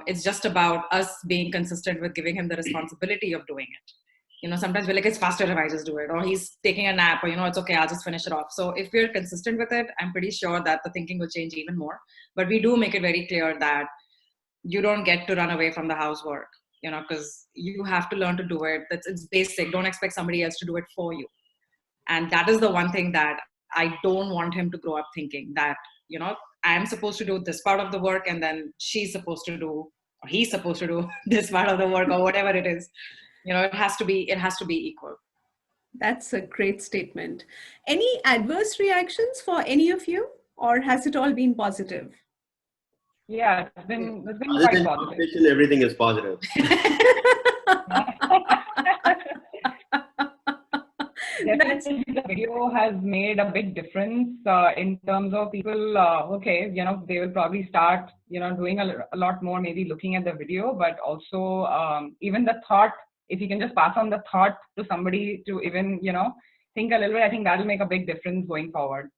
It's just about us being consistent with giving him the responsibility of doing it. Sometimes we're like, it's faster if I just do it, or he's taking a nap, or, it's okay, I'll just finish it off. So if we're consistent with it, I'm pretty sure that the thinking will change even more. But we do make it very clear that you don't get to run away from the housework, because you have to learn to do it. It's basic. Don't expect somebody else to do it for you. And that is the one thing that I don't want him to grow up thinking that, I'm supposed to do this part of the work, and then she's supposed to do, or he's supposed to do this part of the work, or whatever it is. It has to be equal. That's a great statement. Any adverse reactions for any of you, or has it all been positive? Yeah, it's been Other quite than positive. competition, everything is positive. Definitely, the video has made a big difference in terms of people. They will probably start, doing a lot more, maybe looking at the video, but also even the thought. If you can just pass on the thought to somebody to even, think a little bit, I think that'll make a big difference going forward.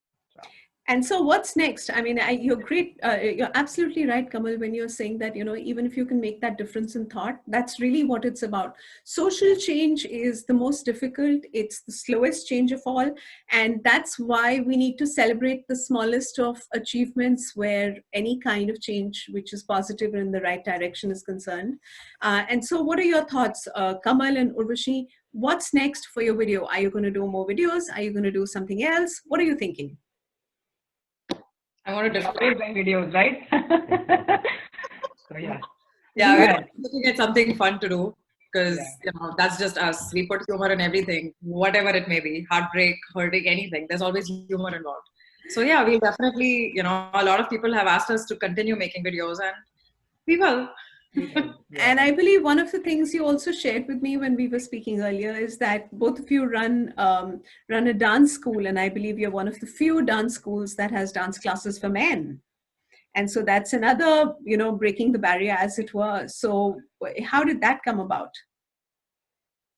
And so what's next? I mean, you're great. You're absolutely right, Kamal, when you're saying that, even if you can make that difference in thought, that's really what it's about. Social change is the most difficult. It's the slowest change of all. And that's why we need to celebrate the smallest of achievements where any kind of change, which is positive and in the right direction, is concerned. And so what are your thoughts, Kamal and Urvashi? What's next for your video? Are you going to do more videos? Are you going to do something else? What are you thinking? I want to always doing videos, right? So yeah. Yeah, we're looking at something fun to do, because that's just us. We put humor in everything, whatever it may be, heartbreak, hurting, anything. There's always humor involved. So yeah, we'll definitely, a lot of people have asked us to continue making videos, and we will. And I believe one of the things you also shared with me when we were speaking earlier is that both of you run a dance school, and I believe you're one of the few dance schools that has dance classes for men. And so that's another, breaking the barrier, as it were. So how did that come about?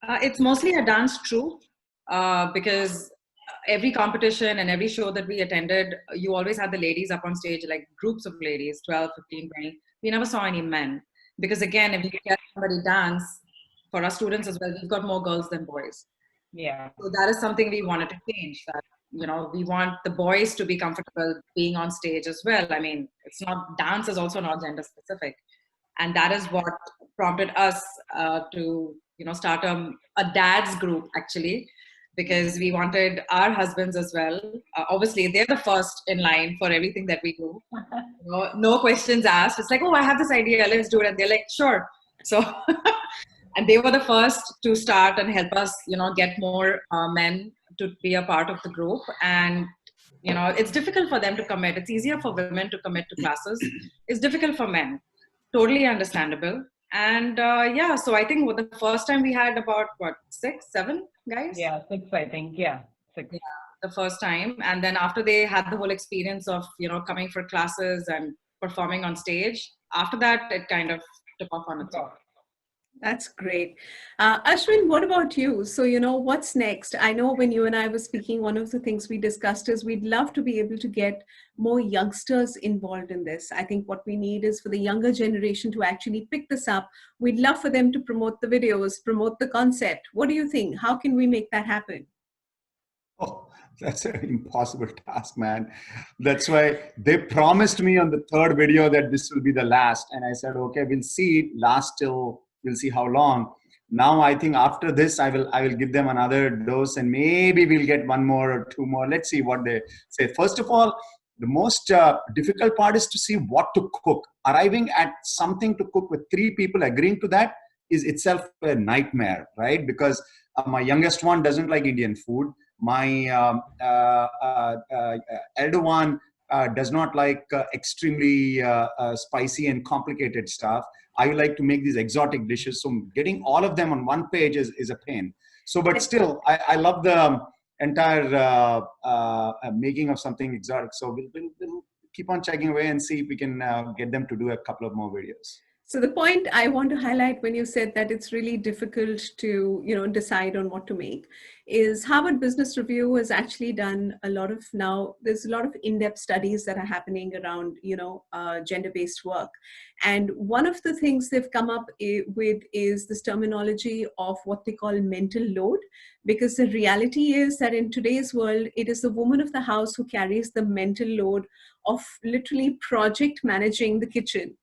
It's mostly a dance troupe, because every competition and every show that we attended, you always had the ladies up on stage, like groups of ladies, 12, 15, 20. We never saw any men. Because again, if you get somebody dance, for our students as well, we've got more girls than boys. Yeah. So that is something we wanted to change. That, we want the boys to be comfortable being on stage as well. I mean, dance is also not gender specific. And that is what prompted us to, start a dad's group, actually, because we wanted our husbands as well. Obviously, they're the first in line for everything that we do. No questions asked. It's like, oh, I have this idea, let's do it. And they're like, sure. So, and they were the first to start and help us, get more men to be a part of the group. And, it's difficult for them to commit. It's easier for women to commit to classes. It's difficult for men. Totally understandable. And so I think the first time we had about, 6, 7 guys? Yeah, 6, I think. Yeah, 6. Yeah, the first time. And then after they had the whole experience of, coming for classes and performing on stage, after that, it kind of took off on its own. That's great. Ashwin, what about you? So, what's next? I know when you and I were speaking, one of the things we discussed is we'd love to be able to get more youngsters involved in this. I think what we need is for the younger generation to actually pick this up. We'd love for them to promote the videos, promote the concept. What do you think? How can we make that happen? Oh, that's an impossible task, man. That's why they promised me on the third video that this will be the last. And I said, okay, we'll see, last till we'll see how long. Now I think after this, I will give them another dose and maybe we'll get one more or two more. Let's see what they say. First of all, the most difficult part is to see what to cook. Arriving at something to cook with 3 people, agreeing to that is itself a nightmare, right? Because my youngest one doesn't like Indian food. My elder one does not like extremely spicy and complicated stuff. I like to make these exotic dishes. So getting all of them on one page is a pain. So, but still, I love the entire making of something exotic. So we'll keep on checking away and see if we can get them to do a couple of more videos. So the point I want to highlight when you said that it's really difficult to, decide on what to make is Harvard Business Review has actually done a lot of there's a lot of in-depth studies that are happening around, gender-based work. And one of the things they've come up with is this terminology of what they call mental load, because the reality is that in today's world, it is the woman of the house who carries the mental load of literally project managing the kitchen.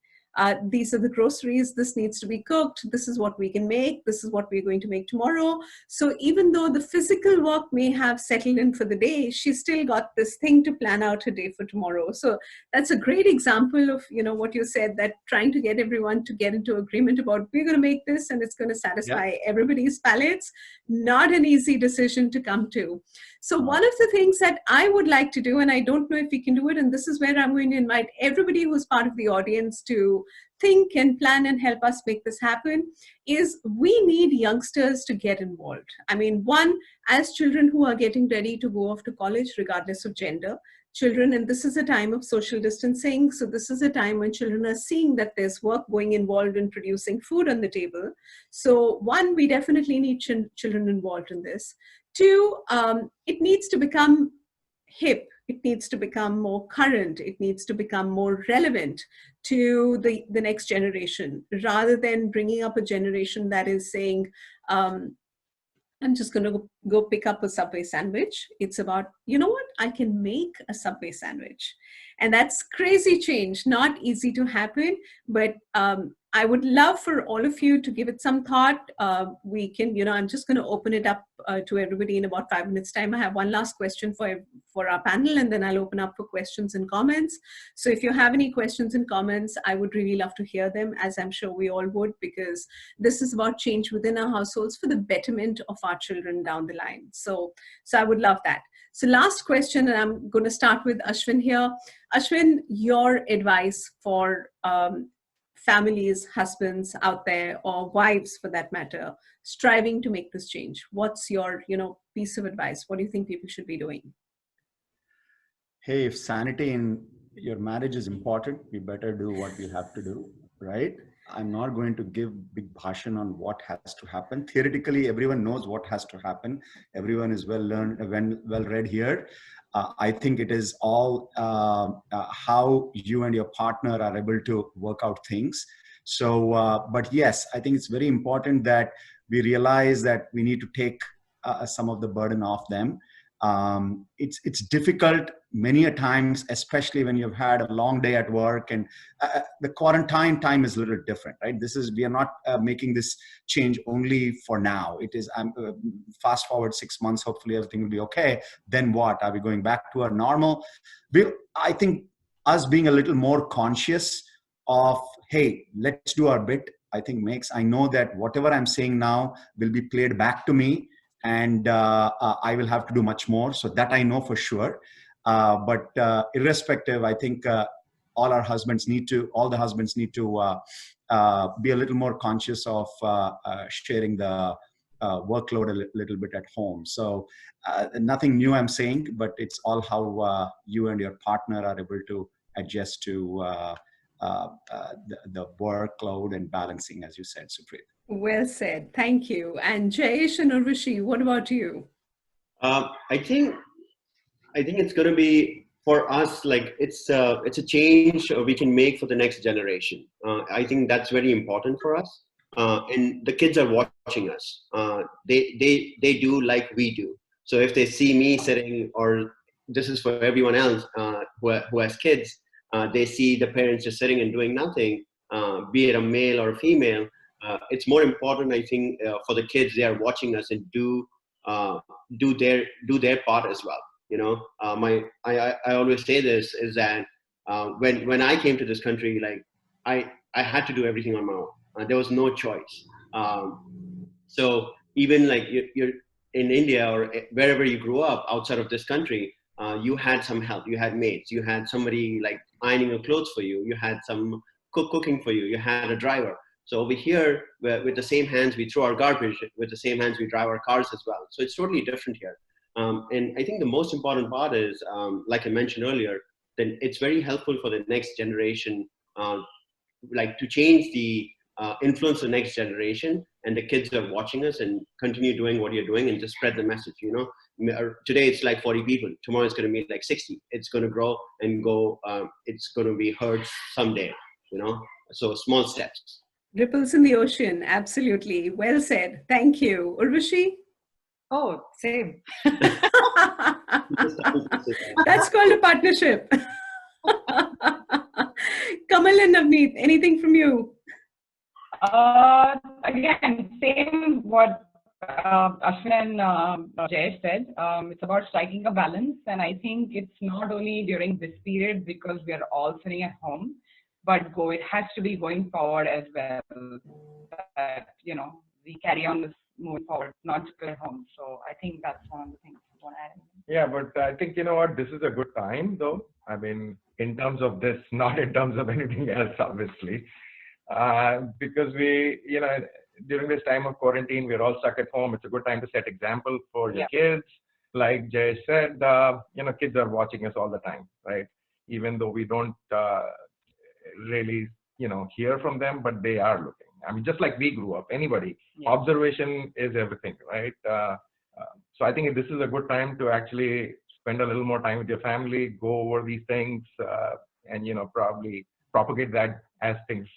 These are the groceries, this needs to be cooked, this is what we can make, this is what we're going to make tomorrow. So even though the physical work may have settled in for the day, she's still got this thing to plan out her day for tomorrow. So that's a great example of, what you said, that trying to get everyone to get into agreement about we're going to make this and it's going to satisfy everybody's palates, not an easy decision to come to. So one of the things that I would like to do, and I don't know if we can do it, and this is where I'm going to invite everybody who's part of the audience to think and plan and help us make this happen, is we need youngsters to get involved. I mean, one, as children who are getting ready to go off to college, regardless of gender, children, and this is a time of social distancing, so this is a time when children are seeing that there's work going involved in producing food on the table. So one, we definitely need children involved in this. Two, it needs to become hip. It needs to become more current. It needs to become more relevant to the next generation, rather than bringing up a generation that is saying, I'm just going to go pick up a Subway sandwich. It's about, you know what, I can make a Subway sandwich. And that's crazy change, not easy to happen, but I would love for all of you to give it some thought. We can, I'm just going to open it up to everybody in about 5 minutes time. I have one last question for our panel, and then I'll open up for questions and comments. So if you have any questions and comments, I would really love to hear them, as I'm sure we all would, because this is about change within our households for the betterment of our children down the line. So I would love that. So last question, and I'm going to start with Ashwin here. Ashwin, your advice for families, husbands out there, or wives for that matter, striving to make this change. What's your, piece of advice? What do you think people should be doing? Hey, if sanity in your marriage is important, we better do what we have to do, right? I'm not going to give big bhashan on what has to happen. Theoretically, everyone knows what has to happen. Everyone is well learned, well read here. I think it is all how you and your partner are able to work out things. So, but yes, I think it's very important that we realize that we need to take some of the burden off them. It's difficult many a times, especially when you've had a long day at work, and the quarantine time is a little different, right? We are not making this change only for now. It is fast forward 6 months, hopefully everything will be okay. Then what? Are we going back to our normal? I think us being a little more conscious of, hey, let's do our bit, I know that whatever I'm saying now will be played back to me, and I will have to do much more. So that I know for sure. But irrespective, I think all the husbands need to be a little more conscious of sharing the workload a little bit at home. So nothing new I'm saying, but it's all how you and your partner are able to adjust to the workload and balancing, as you said, Supreet. Well said. Thank you. And Jayesh and Urvashi, what about you? I think it's going to be for us, like it's a change we can make for the next generation. I think that's very important for us. And the kids are watching us. They do like we do. So if they see me sitting, or this is for everyone else who has kids, they see the parents just sitting and doing nothing, be it a male or a female. It's more important, I think, for the kids. They are watching us and do their part as well. You know, I always say this is that when I came to this country, like I had to do everything on my own. There was no choice. So even like you're in India or wherever you grew up outside of this country, you had some help. You had maids. You had somebody like ironing your clothes for you. You had some cooking for you. You had a driver. So over here, with the same hands we throw our garbage, with the same hands we drive our cars as well. So it's totally different here. And I think the most important part is, like I mentioned earlier, then it's very helpful for the next generation, like to change the influence the next generation, and the kids are watching us and continue doing what you're doing and just spread the message. You know, today it's like 40 people. Tomorrow it's going to be like 60. It's going to grow and go. It's going to be heard someday. You know, so small steps. Ripples in the ocean. Absolutely. Well said. Thank you. Urvashi? Oh, same. That's called a partnership. Kamal and Navneet, anything from you? Again, same what Ashwin and Jayesh said. It's about striking a balance, and I think it's not only during this period because we are all sitting at home, but it has to be going forward as well. That, you know, we carry on this moving forward, not just at home. So I think that's one of the things I want to add. Yeah, but I think, you know what, this is a good time though. I mean, in terms of this, not in terms of anything else, obviously. Because we, you know, during this time of quarantine, we're all stuck at home. It's a good time to set example for your kids. Like Jay said, you know, kids are watching us all the time, right? Even though we don't really, you know, hear from them, but they are looking. I mean, just like we grew up, anybody, observation is everything, right? So I think this is a good time to actually spend a little more time with your family, go over these things, and, you know, probably propagate that as things,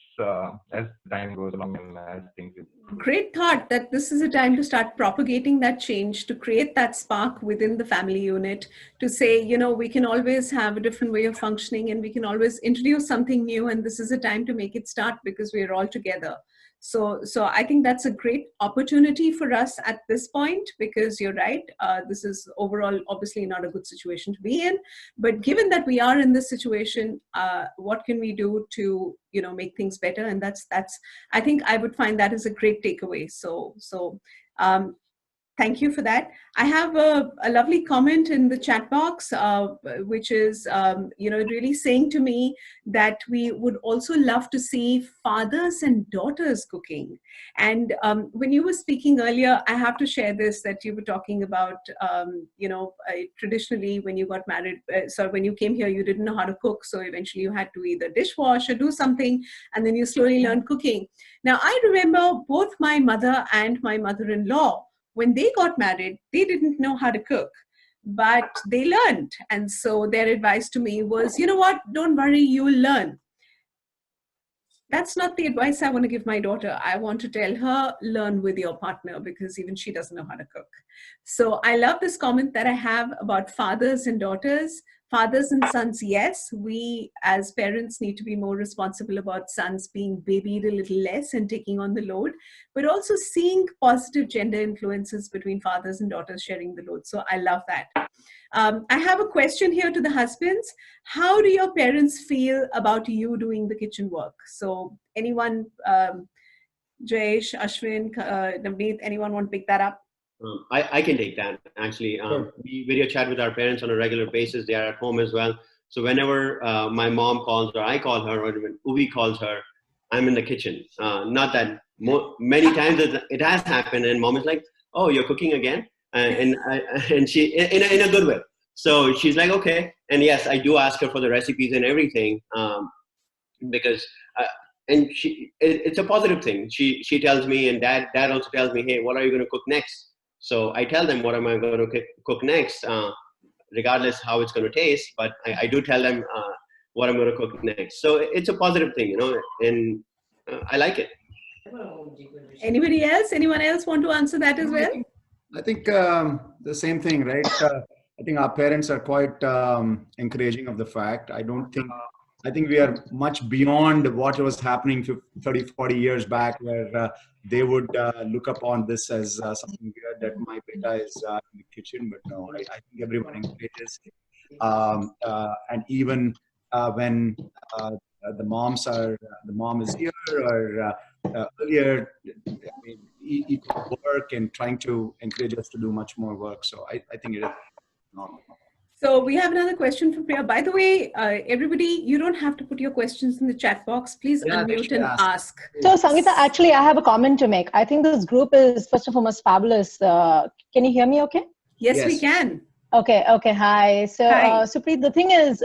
as time goes along and as things. Great thought that this is a time to start propagating that change, to create that spark within the family unit, to say, you know, we can always have a different way of functioning and we can always introduce something new, and this is a time to make it start because we're all together. So I think that's a great opportunity for us at this point, because you're right, this is overall obviously not a good situation to be in. But given that we are in this situation, what can we do to, you know, make things better? And that's I think I would find that is a great takeaway. So thank you for that. I have a lovely comment in the chat box, which is, you know, really saying to me that we would also love to see fathers and daughters cooking. And when you were speaking earlier, I have to share this, that you were talking about, you know, traditionally when you got married, so when you came here, you didn't know how to cook. So eventually you had to either dishwash or do something, and then you slowly learned cooking. Now, I remember both my mother and my mother-in-law, when they got married, they didn't know how to cook, but they learned. And so their advice to me was, you know what, don't worry, you'll learn. That's not the advice I want to give my daughter. I want to tell her, learn with your partner, because even she doesn't know how to cook. So I love this comment that I have about fathers and daughters. Fathers and sons, yes, we as parents need to be more responsible about sons being babied a little less and taking on the load, but also seeing positive gender influences between fathers and daughters sharing the load. So I love that. I have a question here to the husbands. How do your parents feel about you doing the kitchen work? So anyone, Jayesh, Ashwin, Navneet, anyone want to pick that up? I can take that, actually. We video chat with our parents on a regular basis. They are at home as well. So whenever my mom calls or I call her, or when Uvi calls her, I'm in the kitchen. Not that many times it has happened, and mom is like, oh, you're cooking again? And she, in a good way. So she's like, okay. And yes, I do ask her for the recipes and everything. because and it's a positive thing. She tells me, and dad also tells me, hey, what are you going to cook next? So I tell them what am I going to cook next, regardless how it's going to taste. But I do tell them what I'm going to cook next. So it's a positive thing, you know, and I like it. Anybody else? Anyone else want to answer that as well? I think the same thing, right? I think our parents are quite encouraging of the fact. I think we are much beyond what was happening 30, 40 years back, where they would look upon this as something weird that my beta is in the kitchen. But no, I think everyone encourages. And even when the mom is here or earlier, I mean, equal work and trying to encourage us to do much more work. So I think it is normal. So we have another question from Priya. By the way, everybody, you don't have to put your questions in the chat box. Please unmute and ask. So Sangeeta, actually, I have a comment to make. I think this group is first and foremost fabulous. Can you hear me okay? Yes, we can. Okay. Hi. So, Hi. Supreet, the thing is,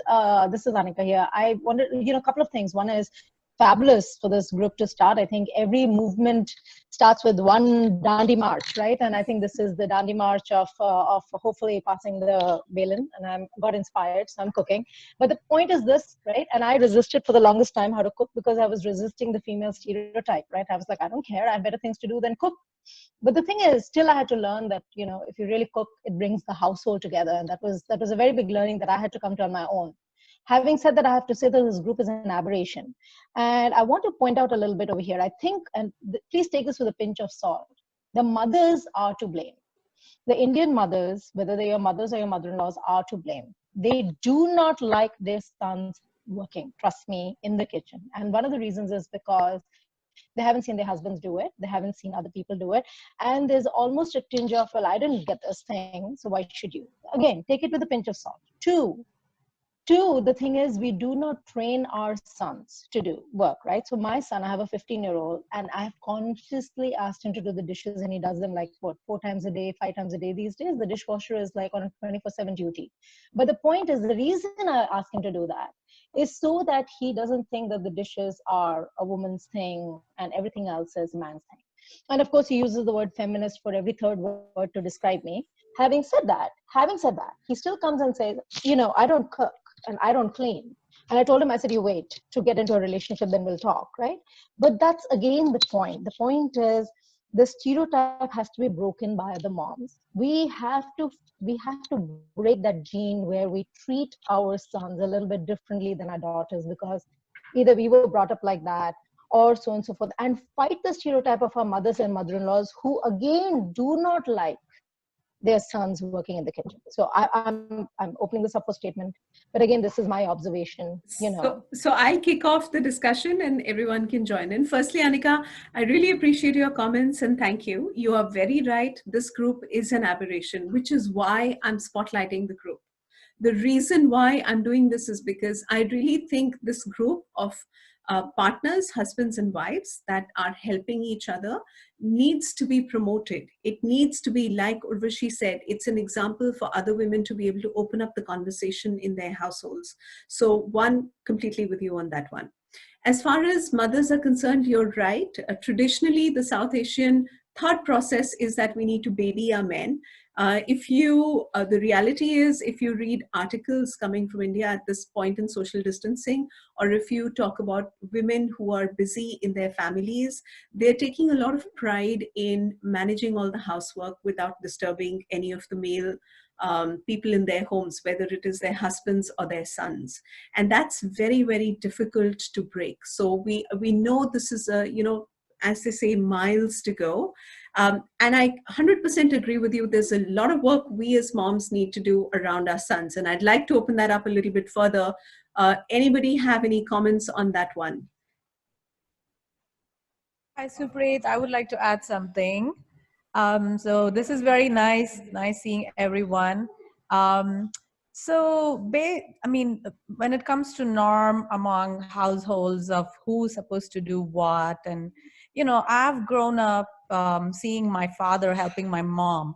this is Anika here. I wanted, a couple of things. One is fabulous for this group to start. I think every movement starts with one Dandi march, right? And I think this is the Dandi march of hopefully passing the Belan. And I got inspired, so I'm cooking. But the point is this, right? And I resisted for the longest time how to cook because I was resisting the female stereotype, right? I was like, I don't care. I have better things to do than cook. But the thing is, still I had to learn that, if you really cook, it brings the household together. And that was a very big learning that I had to come to on my own. Having said that, I have to say that this group is an aberration. And I want to point out a little bit over here. I think, and please take this with a pinch of salt, the mothers are to blame. The Indian mothers, whether they're your mothers or your mother-in-laws, are to blame. They do not like their sons working, trust me, in the kitchen. And one of the reasons is because they haven't seen their husbands do it. They haven't seen other people do it. And there's almost a tinge of, well, I didn't get this thing, so why should you? Again, take it with a pinch of salt. Two, the thing is, we do not train our sons to do work, right? So my son, I have a 15-year-old, and I have consciously asked him to do the dishes, and he does them like, 4 times a day, 5 times a day these days. The dishwasher is like on a 24/7 duty. But the point is, the reason I ask him to do that is so that he doesn't think that the dishes are a woman's thing and everything else is a man's thing. And of course, he uses the word feminist for every third word to describe me. Having said that, he still comes and says, I don't cook and I don't clean. And I told him, I said, you wait to get into a relationship, then we'll talk, right? But that's again the point. The point is, the stereotype has to be broken by the moms. We have to break that gene where we treat our sons a little bit differently than our daughters, because either we were brought up like that or so on and so forth, and fight the stereotype of our mothers and mother-in-laws who again do not like their sons working in the kitchen. So I'm opening this up for statement, but again, this is my observation. So I'll kick off the discussion and everyone can join in. Firstly, Anika, I really appreciate your comments and thank you. You are very right. This group is an aberration, which is why I'm spotlighting the group. The reason why I'm doing this is because I really think this group of partners, husbands and wives that are helping each other needs to be promoted. It needs to be, like Urvashi said, it's an example for other women to be able to open up the conversation in their households. So completely with you on that one. As far as mothers are concerned, you're right. Traditionally, the South Asian thought process is that we need to baby our men. The reality is, if you read articles coming from India at this point in social distancing, or if you talk about women who are busy in their families, they're taking a lot of pride in managing all the housework without disturbing any of the male people in their homes, whether it is their husbands or their sons. And that's very, very difficult to break. So we know this is as they say, miles to go. And I 100% agree with you. There's a lot of work we as moms need to do around our sons. And I'd like to open that up a little bit further. Anybody have any comments on that one? Hi, Supreet. I would like to add something. So this is very nice seeing everyone. When it comes to norm among households of who's supposed to do what, and I've grown up seeing my father helping my mom.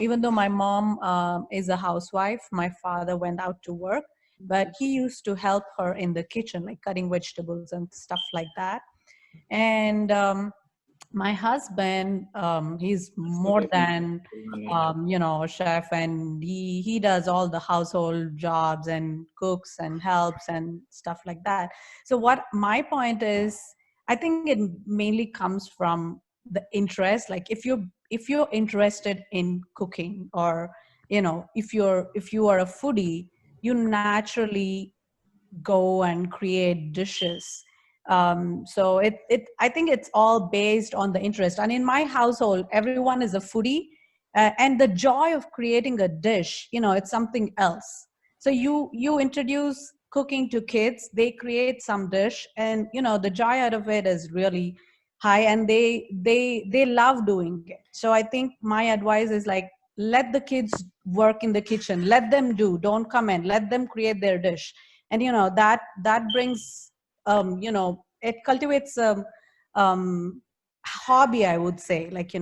Even though my mom is a housewife, my father went out to work. but he used to help her in the kitchen, like cutting vegetables and stuff like that. And my husband, he's more than a chef, and he does all the household jobs and cooks and helps and stuff like that. So what my point is, I think it mainly comes from the interest. Like if you're interested in cooking, or if you are a foodie, you naturally go and create dishes. So I think it's all based on the interest. And in my household, everyone is a foodie, and the joy of creating a dish, it's something else. So you introduce cooking to kids, they create some dish, and the joy out of it is really high, and they love doing it. So I think my advice is like, let the kids work in the kitchen, let them don't come in, let them create their dish. And that brings it cultivates hobby, I would say, like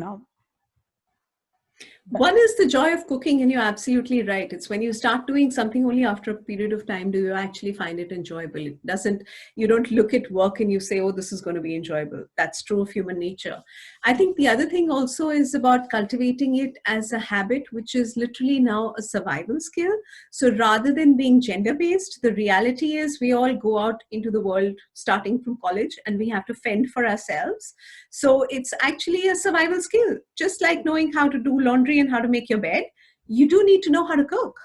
One is the joy of cooking, and you're absolutely right. It's when you start doing something only after a period of time do you actually find it enjoyable. You don't look at work and you say, oh, this is going to be enjoyable. That's true of human nature. I think the other thing also is about cultivating it as a habit, which is literally now a survival skill. So rather than being gender-based, the reality is we all go out into the world starting from college and we have to fend for ourselves. So it's actually a survival skill, just like knowing how to do laundry and how to make your bed. You do need to know how to cook.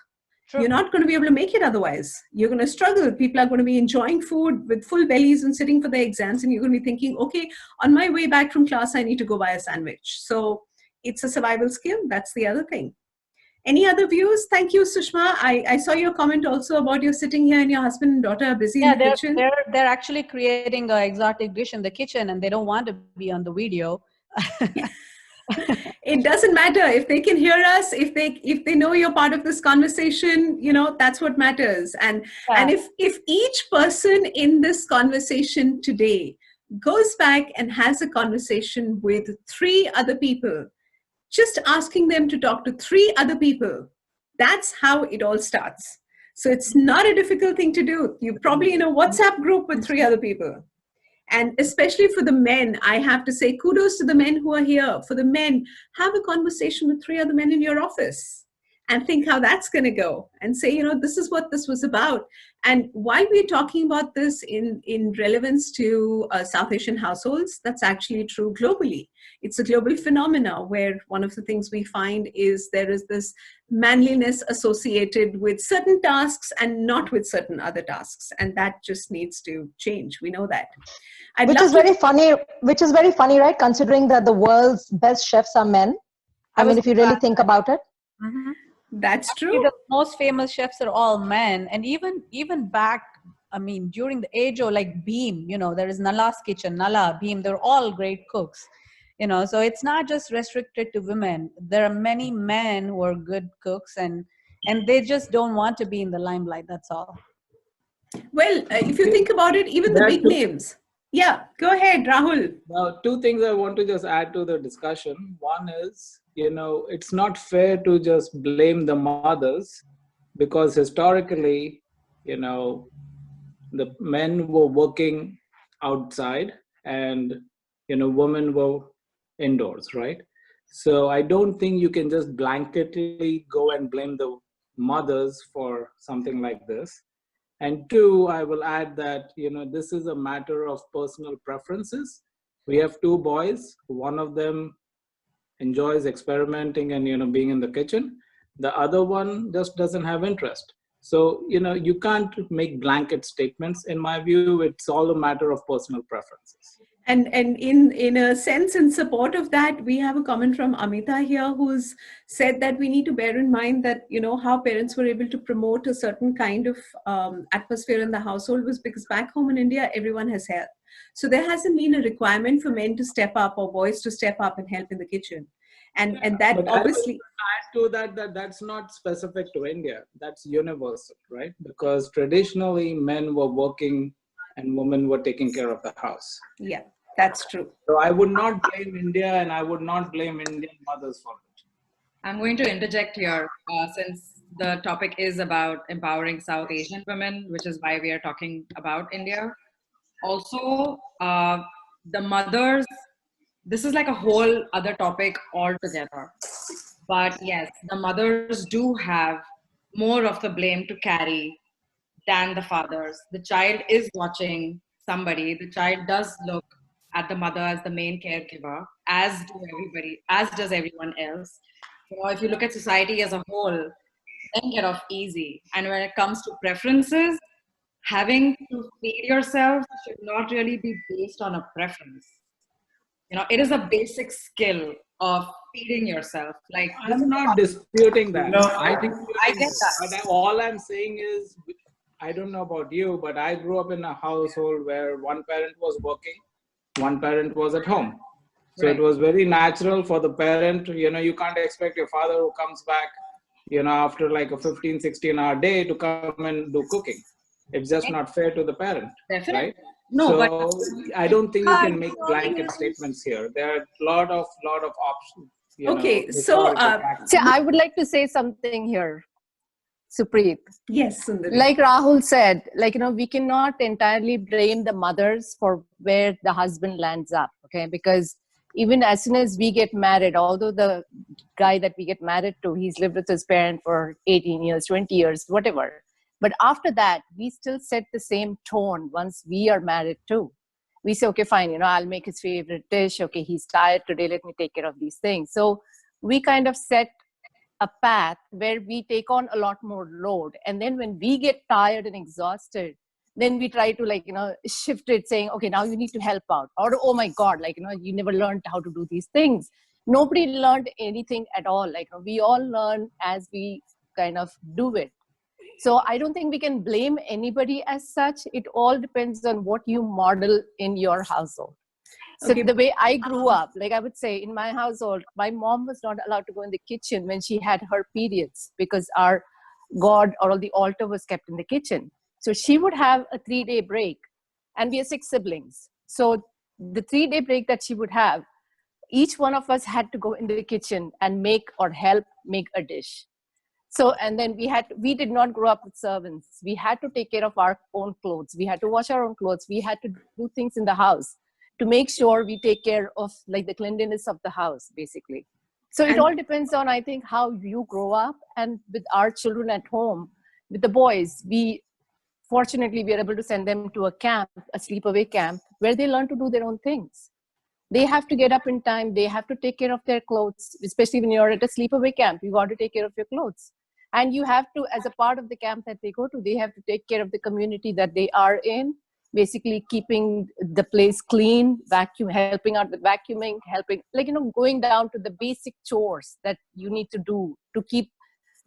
True. You're not going to be able to make it otherwise. You're going to struggle. People are going to be enjoying food with full bellies and sitting for their exams, and you're going to be thinking, okay, on my way back from class, I need to go buy a sandwich. So it's a survival skill. That's the other thing. Any other views? Thank you, Sushma. I saw your comment also about you sitting here and your husband and daughter are busy in the kitchen. They're actually creating an exotic dish in the kitchen, and they don't want to be on the video. It doesn't matter if they can hear us, if they know you're part of this conversation, that's what matters. And if each person in this conversation today goes back and has a conversation with 3 other people, just asking them to talk to 3 other people, that's how it all starts. So it's not a difficult thing to do. You're probably in a WhatsApp group with 3 other people. And especially for the men, I have to say kudos to the men who are here. For the men, have a conversation with 3 other men in your office and think how that's going to go, and say, this is what this was about. And while we're talking about this in relevance to South Asian households, that's actually true globally. It's a global phenomena where one of the things we find is there is this manliness associated with certain tasks and not with certain other tasks. And that just needs to change. We know that. Which is very funny, right? Considering that the world's best chefs are men. I mean, if you really think about it. Mm-hmm. That's true. The most famous chefs are all men. And even back, I mean, during the age of like Bhim, there is Nala's kitchen, Nala, Bhim, they're all great cooks. So it's not just restricted to women. There are many men who are good cooks, and they just don't want to be in the limelight. That's all. Well, if you think about it, even the big names. Yeah, go ahead, Rahul. Now, 2 things I want to just add to the discussion. One is, it's not fair to just blame the mothers, because historically, the men were working outside and, women were indoors, right? So I don't think you can just blanketly go and blame the mothers for something like this. And 2, I will add that, this is a matter of personal preferences. We have 2 boys. One of them enjoys experimenting and, being in the kitchen. The other one just doesn't have interest. So, you can't make blanket statements. In my view, it's all a matter of personal preferences. And in a sense, in support of that, we have a comment from Amita here, who's said that we need to bear in mind that, how parents were able to promote a certain kind of atmosphere in the household was because back home in India, everyone has help. So there hasn't been a requirement for men to step up or boys to step up and help in the kitchen. And that but obviously... I would add to that's not specific to India. That's universal, right? Because traditionally, men were working and women were taking care of the house. Yeah, that's true. So I would not blame India, and I would not blame Indian mothers for it. I'm going to interject here, since the topic is about empowering South Asian women, which is why we are talking about India. Also, the mothers, this is like a whole other topic altogether. But yes, the mothers do have more of the blame to carry than the fathers. The child is watching somebody. The child does look at the mother as the main caregiver, as do everybody, as does everyone else. If you look at society as a whole, then get off easy. And when it comes to preferences, having to feed yourself should not really be based on a preference. It is a basic skill of feeding yourself. Like, I'm not disputing that. No, I get that. But all I'm saying is, I don't know about you, but I grew up in a household where one parent was working, one parent was at home. So Right. it was very natural for the parent. You can't expect your father who comes back, after like a 15, 16-hour day to come and do cooking. It's just not fair to the parent, Definitely. right? No, so but I don't think you can make blanket statements here. There are a lot of options. Okay, so See, I would like to say something here, Supreet. Yes, Sundari. Like Rahul said, we cannot entirely blame the mothers for where the husband lands up, okay? Because even as soon as we get married, although the guy that we get married to, he's lived with his parent for 18 years, 20 years, whatever. But after that, we still set the same tone once we are married too. We say, okay, fine, I'll make his favorite dish. Okay, he's tired today. Let me take care of these things. So we kind of set a path where we take on a lot more load. And then when we get tired and exhausted, then we try to shift it, saying, okay, now you need to help out. Or, oh my God, you never learned how to do these things. Nobody learned anything at all. We all learn as we kind of do it. So I don't think we can blame anybody as such. It all depends on what you model in your household. So the way I grew up, I would say in my household, my mom was not allowed to go in the kitchen when she had her periods because our God or the altar was kept in the kitchen. So she would have a 3-day break, and we are 6 siblings. So the 3-day break that she would have, each one of us had to go in the kitchen and make or help make a dish. So, and then we did not grow up with servants. We had to take care of our own clothes. We had to wash our own clothes. We had to do things in the house to make sure we take care of the cleanliness of the house, basically. So it all depends on, I think, how you grow up. And with our children at home, with the boys, fortunately, we are able to send them to a camp, a sleepaway camp, where they learn to do their own things. They have to get up in time. They have to take care of their clothes, especially when you're at a sleepaway camp. You got to take care of your clothes. And you have to, as a part of the camp that they go to, they have to take care of the community that they are in, basically keeping the place clean, helping out with vacuuming, helping, going down to the basic chores that you need to do to keep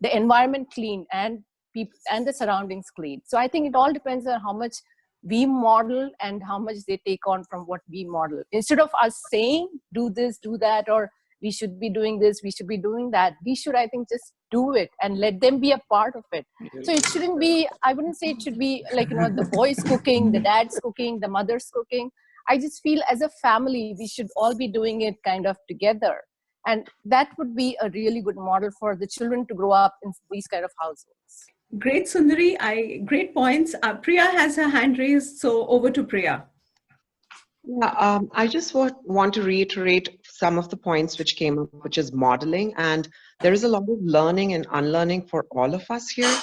the environment clean and people and the surroundings clean. So I think it all depends on how much we model and how much they take on from what we model. Instead of us saying, do this, do that, or we should be doing this, we should be doing that, we should, I think, just do it and let them be a part of it. So it shouldn't be, I wouldn't say it should be the boys cooking, the dad's cooking, the mother's cooking. I just feel as a family, we should all be doing it kind of together. And that would be a really good model for the children to grow up in these kind of households. Great, Sundari. Great points. Priya has her hand raised, so over to Priya. Yeah, I just want to reiterate some of the points which came up, which is modeling. And there is a lot of learning and unlearning for all of us here.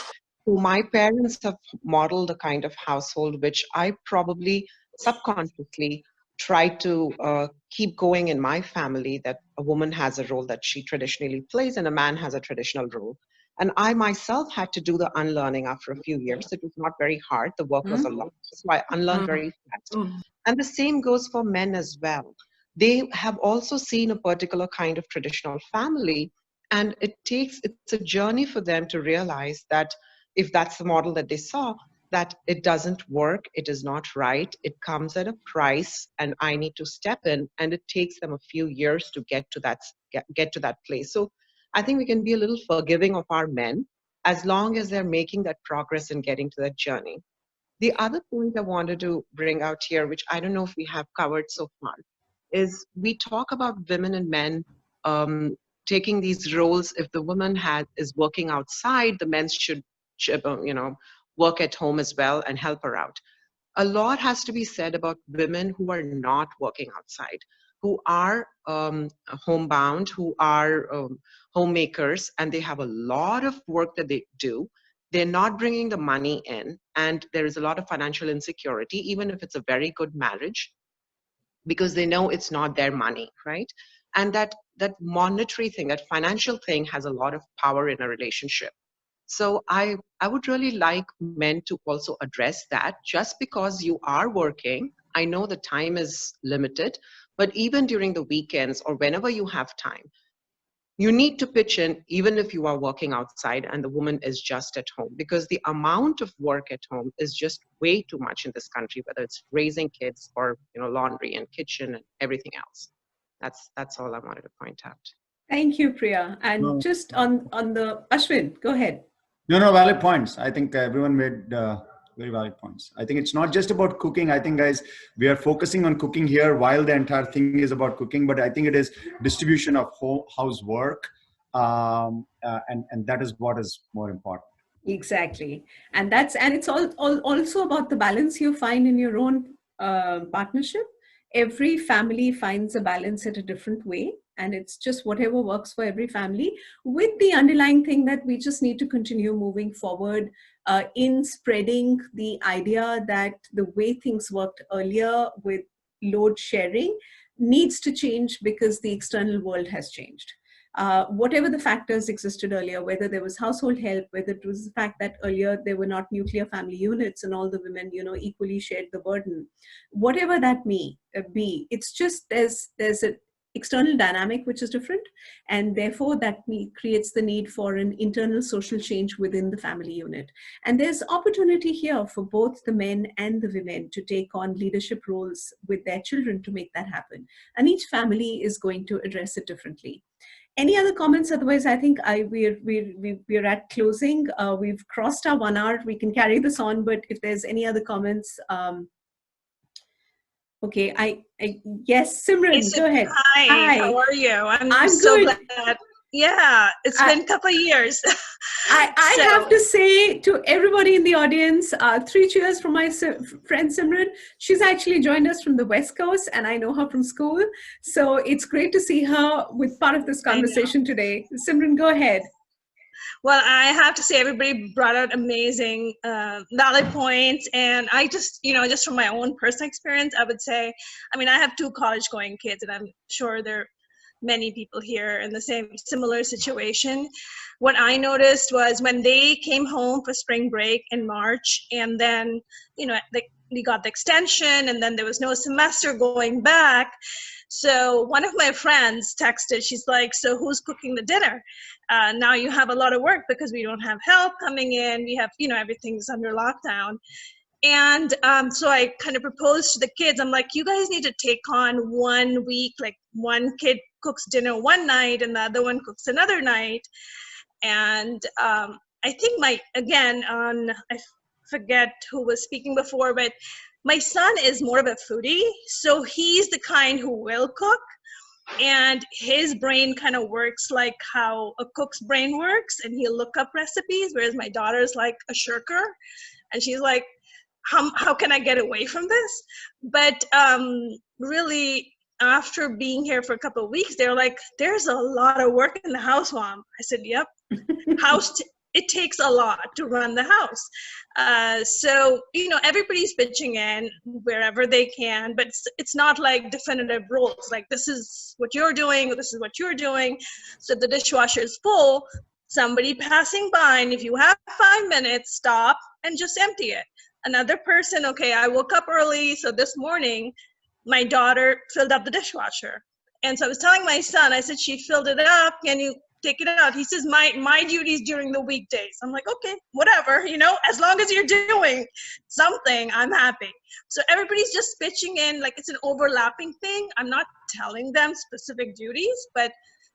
So my parents have modeled a kind of household which I probably subconsciously try to keep going in my family, that a woman has a role that she traditionally plays and a man has a traditional role. And I myself had to do the unlearning after a few years. It was not very hard. The work was a lot. So I unlearned very fast. And the same goes for men as well. They have also seen a particular kind of traditional family. And it's a journey for them to realize that if that's the model that they saw, that it doesn't work, it is not right, it comes at a price, and I need to step in, and it takes them a few years to get to that place. So I think we can be a little forgiving of our men as long as they're making that progress and getting to that journey. The other point I wanted to bring out here, which I don't know if we have covered so far, is we talk about women and men taking these roles. If the woman is working outside, the men should, work at home as well and help her out. A lot has to be said about women who are not working outside, who are homebound, who are homemakers, and they have a lot of work that they do. They're not bringing the money in, and there is a lot of financial insecurity, even if it's a very good marriage, because they know it's not their money, right? And that monetary thing, that financial thing has a lot of power in a relationship. So I would really like men to also address that. Just because you are working, I know the time is limited, but even during the weekends or whenever you have time, you need to pitch in, even if you are working outside and the woman is just at home, because the amount of work at home is just way too much in this country, whether it's raising kids or laundry and kitchen and everything else. That's all I wanted to point out. Thank you, Priya. And just on the Ashwin, go ahead. No, valid points. I think everyone made very valid points. I think it's not just about cooking. I think, guys, we are focusing on cooking here while the entire thing is about cooking, but I think it is distribution of housework, and that is what is more important. Exactly. And it's also about the balance you find in your own partnership. Every family finds a balance in a different way, and it's just whatever works for every family, with the underlying thing that we just need to continue moving forward in spreading the idea that the way things worked earlier with load sharing needs to change because the external world has changed. Whatever the factors existed earlier, whether there was household help, whether it was the fact that earlier there were not nuclear family units and all the women, equally shared the burden, whatever that may be, it's just there's an external dynamic which is different, and therefore that creates the need for an internal social change within the family unit. And there's opportunity here for both the men and the women to take on leadership roles with their children to make that happen. And each family is going to address it differently. Any other comments? Otherwise, I think we're at closing. We've crossed our 1 hour. We can carry this on, but if there's any other comments, okay. Yes, Simran, go ahead. Hi, how are you? I'm so good. glad. Yeah, it's been a couple of years. I have to say to everybody in the audience, 3 cheers from my friend Simran. She's actually joined us from the West Coast, and I know her from school. So it's great to see her with part of this conversation today. Simran, go ahead. Well, I have to say everybody brought out amazing valid points. And I just, just from my own personal experience, I would say, I have 2 college-going kids, and I'm sure there are many people here in the similar situation. What I noticed was when they came home for spring break in March, and then, we got the extension, and then there was no semester going back. So one of my friends texted, she's like, so who's cooking the dinner? Now you have a lot of work because we don't have help coming in. We have, everything's under lockdown. And so I kind of proposed to the kids, I'm like, you guys need to take on 1 week, like one kid cooks dinner one night and the other one cooks another night. And I think I forget who was speaking before, but my son is more of a foodie. So he's the kind who will cook, and his brain kind of works like how a cook's brain works, and he'll look up recipes, whereas my daughter's like a shirker, and she's like, how can I get away from this? But really, after being here for a couple of weeks, they're like, there's a lot of work in the house, Mom. I said, yep. It takes a lot to run the house. So, everybody's pitching in wherever they can, but it's not like definitive roles. Like, this is what you're doing, this is what you're doing. So the dishwasher is full, somebody passing by, and if you have 5 minutes, stop and just empty it. Another person, okay, I woke up early, so this morning, my daughter filled up the dishwasher. And so I was telling my son, I said, she filled it up, can you take it out? He says, my duty's during the weekdays. I'm like, okay, whatever, as long as you're doing something, I'm happy. So everybody's just pitching in, like it's an overlapping thing. I'm not telling them specific duties, but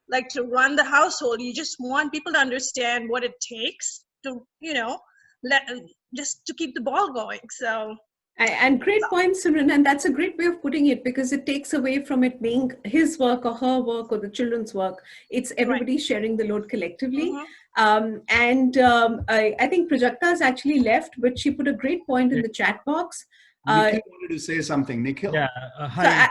like to run the household, you just want people to understand what it takes to, just to keep the ball going. So And great point, Simran. And that's a great way of putting it, because it takes away from it being his work or her work or the children's work. It's everybody sharing the load collectively. I think Prajakta's actually left, but she put a great point in the chat box. Nikhil wanted to say something. Nikhil? Yeah, hi.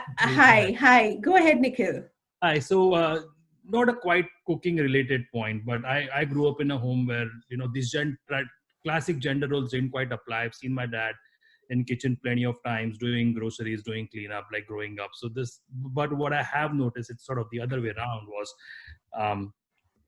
Hi. Go ahead, Nikhil. Hi. So, not a quite cooking related point, but I grew up in a home where, these classic gender roles didn't quite apply. I've seen my dad in kitchen plenty of times, doing groceries, doing cleanup, like growing up. But what I have noticed, it's sort of the other way around, was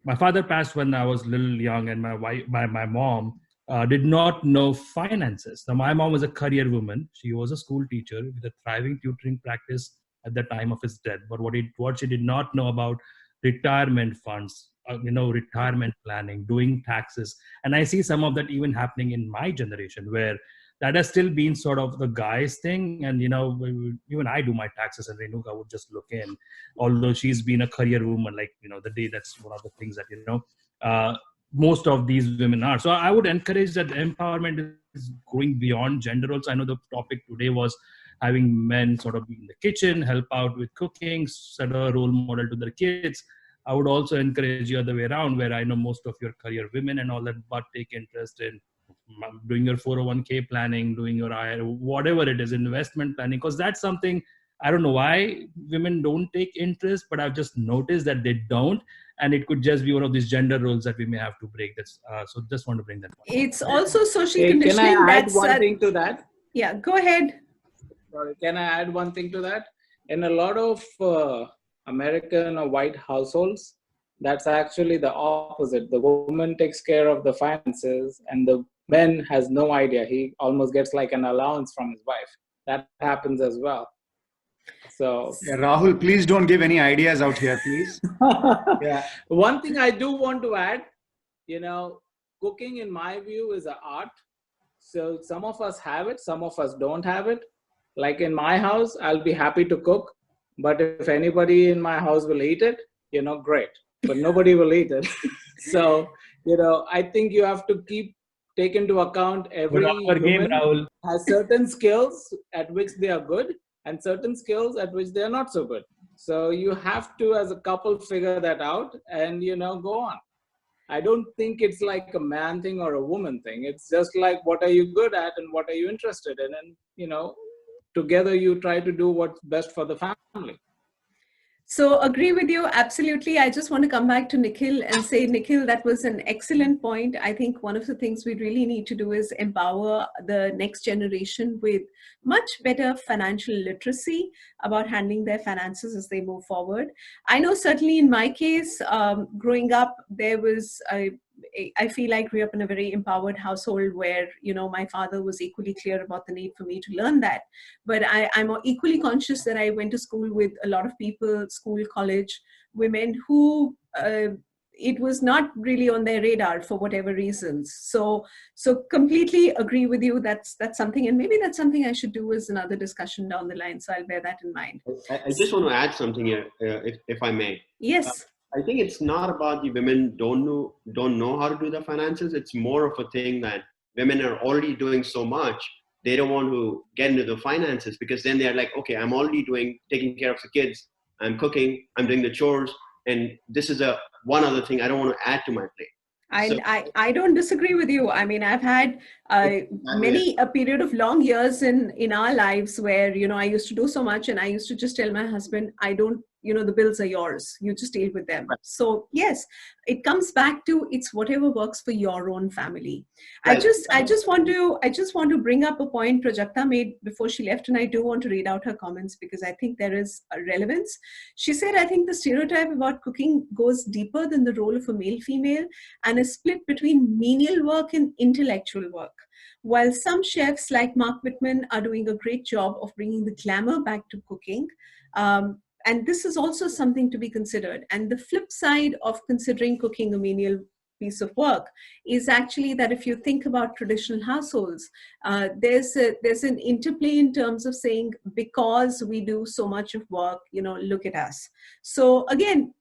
my father passed when I was a little young, and my mom did not know finances. Now, my mom was a career woman. She was a school teacher with a thriving tutoring practice at the time of his death. But what she did not know about retirement funds, retirement planning, doing taxes. And I see some of that even happening in my generation, where that has still been sort of the guy's thing. And, even I do my taxes, and Renuka would just look in, although she's been a career woman, like, the day, that's one of the things that, most of these women are. So I would encourage that empowerment is going beyond gender roles. I know the topic today was having men sort of be in the kitchen, help out with cooking, set a role model to their kids. I would also encourage the other way around, where I know most of your career women and all that, but take interest in doing your 401k planning, doing your IRA, whatever it is, investment planning, because that's something, I don't know why women don't take interest, but I've just noticed that they don't. And it could just be one of these gender roles that we may have to break. That's so just want to bring that point. It's also social Hey, conditioning. can I add one thing to that? Yeah, go ahead. Sorry, can I add one thing to that? In a lot of American or white households, that's actually the opposite. The woman takes care of the finances, and the man has no idea. He almost gets like an allowance from his wife. That happens as well. So yeah, Rahul, please don't give any ideas out here, please. Yeah. One thing I do want to add, cooking in my view is an art. So some of us have it, some of us don't have it. Like in my house, I'll be happy to cook, but if anybody in my house will eat it, great, but nobody will eat it. So, I think you have to take into account every woman has certain skills at which they are good and certain skills at which they are not so good. So you have to, as a couple, figure that out and, go on. I don't think it's like a man thing or a woman thing. It's just like, what are you good at and what are you interested in? And, together you try to do what's best for the family. So agree with you, absolutely. I just want to come back to Nikhil and say, Nikhil, that was an excellent point. I think one of the things we really need to do is empower the next generation with much better financial literacy about handling their finances as they move forward. I know certainly in my case, growing up, there was I feel I grew up in a very empowered household where, my father was equally clear about the need for me to learn that. But I'm equally conscious that I went to school with a lot of people, school, college, women who it was not really on their radar for whatever reasons. So completely agree with you. That's something, and maybe that's something I should do as another discussion down the line. So I'll bear that in mind. I just want to add something here, if I may. Yes. I think it's not about the women don't know how to do the finances. It's more of a thing that women are already doing so much. They don't want to get into the finances because then they're like, okay, I'm already taking care of the kids. I'm cooking. I'm doing the chores. And this is one other thing I don't want to add to my plate. I don't disagree with you. I mean, I've had a period of long years in our lives where, I used to do so much and I used to just tell my husband, I don't, the bills are yours. You just deal with them. Right. So yes, it comes back to it's whatever works for your own family. Right. I just want to bring up a point Prajakta made before she left, and I do want to read out her comments because I think there is a relevance. She said, I think the stereotype about cooking goes deeper than the role of a male-female and is split between menial work and intellectual work. While some chefs like Mark Whitman are doing a great job of bringing the glamour back to cooking, and this is also something to be considered. And the flip side of considering cooking a menial piece of work is actually that if you think about traditional households, there's an interplay in terms of saying, because we do so much of work, look at us. So again,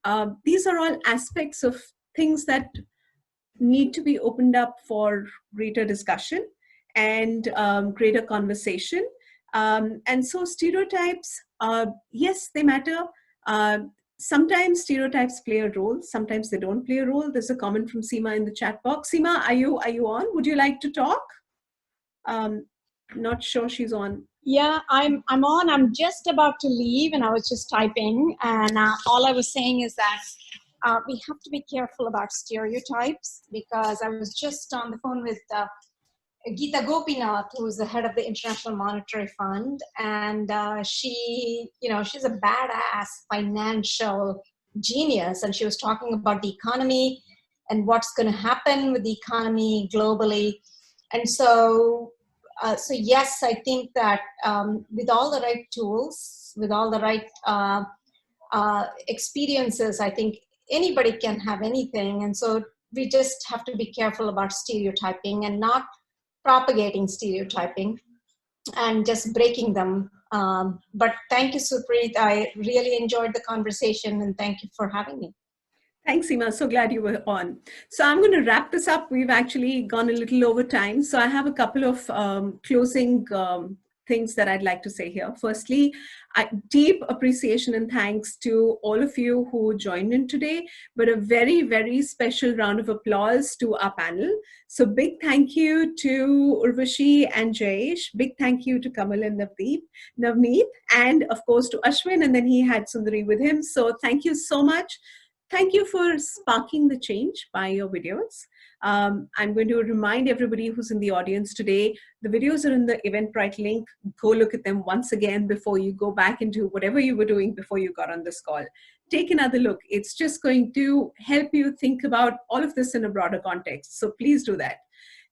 these are all aspects of things that need to be opened up for greater discussion. and create a conversation. And so stereotypes, yes, they matter. Sometimes stereotypes play a role. Sometimes they don't play a role. There's a comment from Seema in the chat box. Seema, are you on? Would you like to talk? Not sure she's on. Yeah, I'm on. I'm just about to leave, and I was just typing. And all I was saying is that we have to be careful about stereotypes, because I was just on the phone with Geeta Gopinath, who's the head of the International Monetary Fund, and she, she's a badass financial genius, and she was talking about the economy and what's going to happen with the economy globally. And so yes, I think that with all the right tools, with all the right experiences, I think anybody can have anything. And so we just have to be careful about stereotyping and not propagating stereotyping and just breaking them. But thank you, Supreet. I really enjoyed the conversation, and thank you for having me. Thanks, Seema. So glad you were on. So I'm going to wrap this up. We've actually gone a little over time. So I have a couple of closing things that I'd like to say here. Firstly, deep appreciation and thanks to all of you who joined in today, but a very, very special round of applause to our panel. So big thank you to Urvashi and Jayesh. Big thank you to Kamal and Navneet, and of course to Ashwin, and then he had Sundari with him. So thank you so much. Thank you for sparking the change by your videos. I'm going to remind everybody who's in the audience today, the videos are in the Eventbrite link. Go look at them once again before you go back into whatever you were doing before you got on this call. Take another look. It's just going to help you think about all of this in a broader context. So please do that.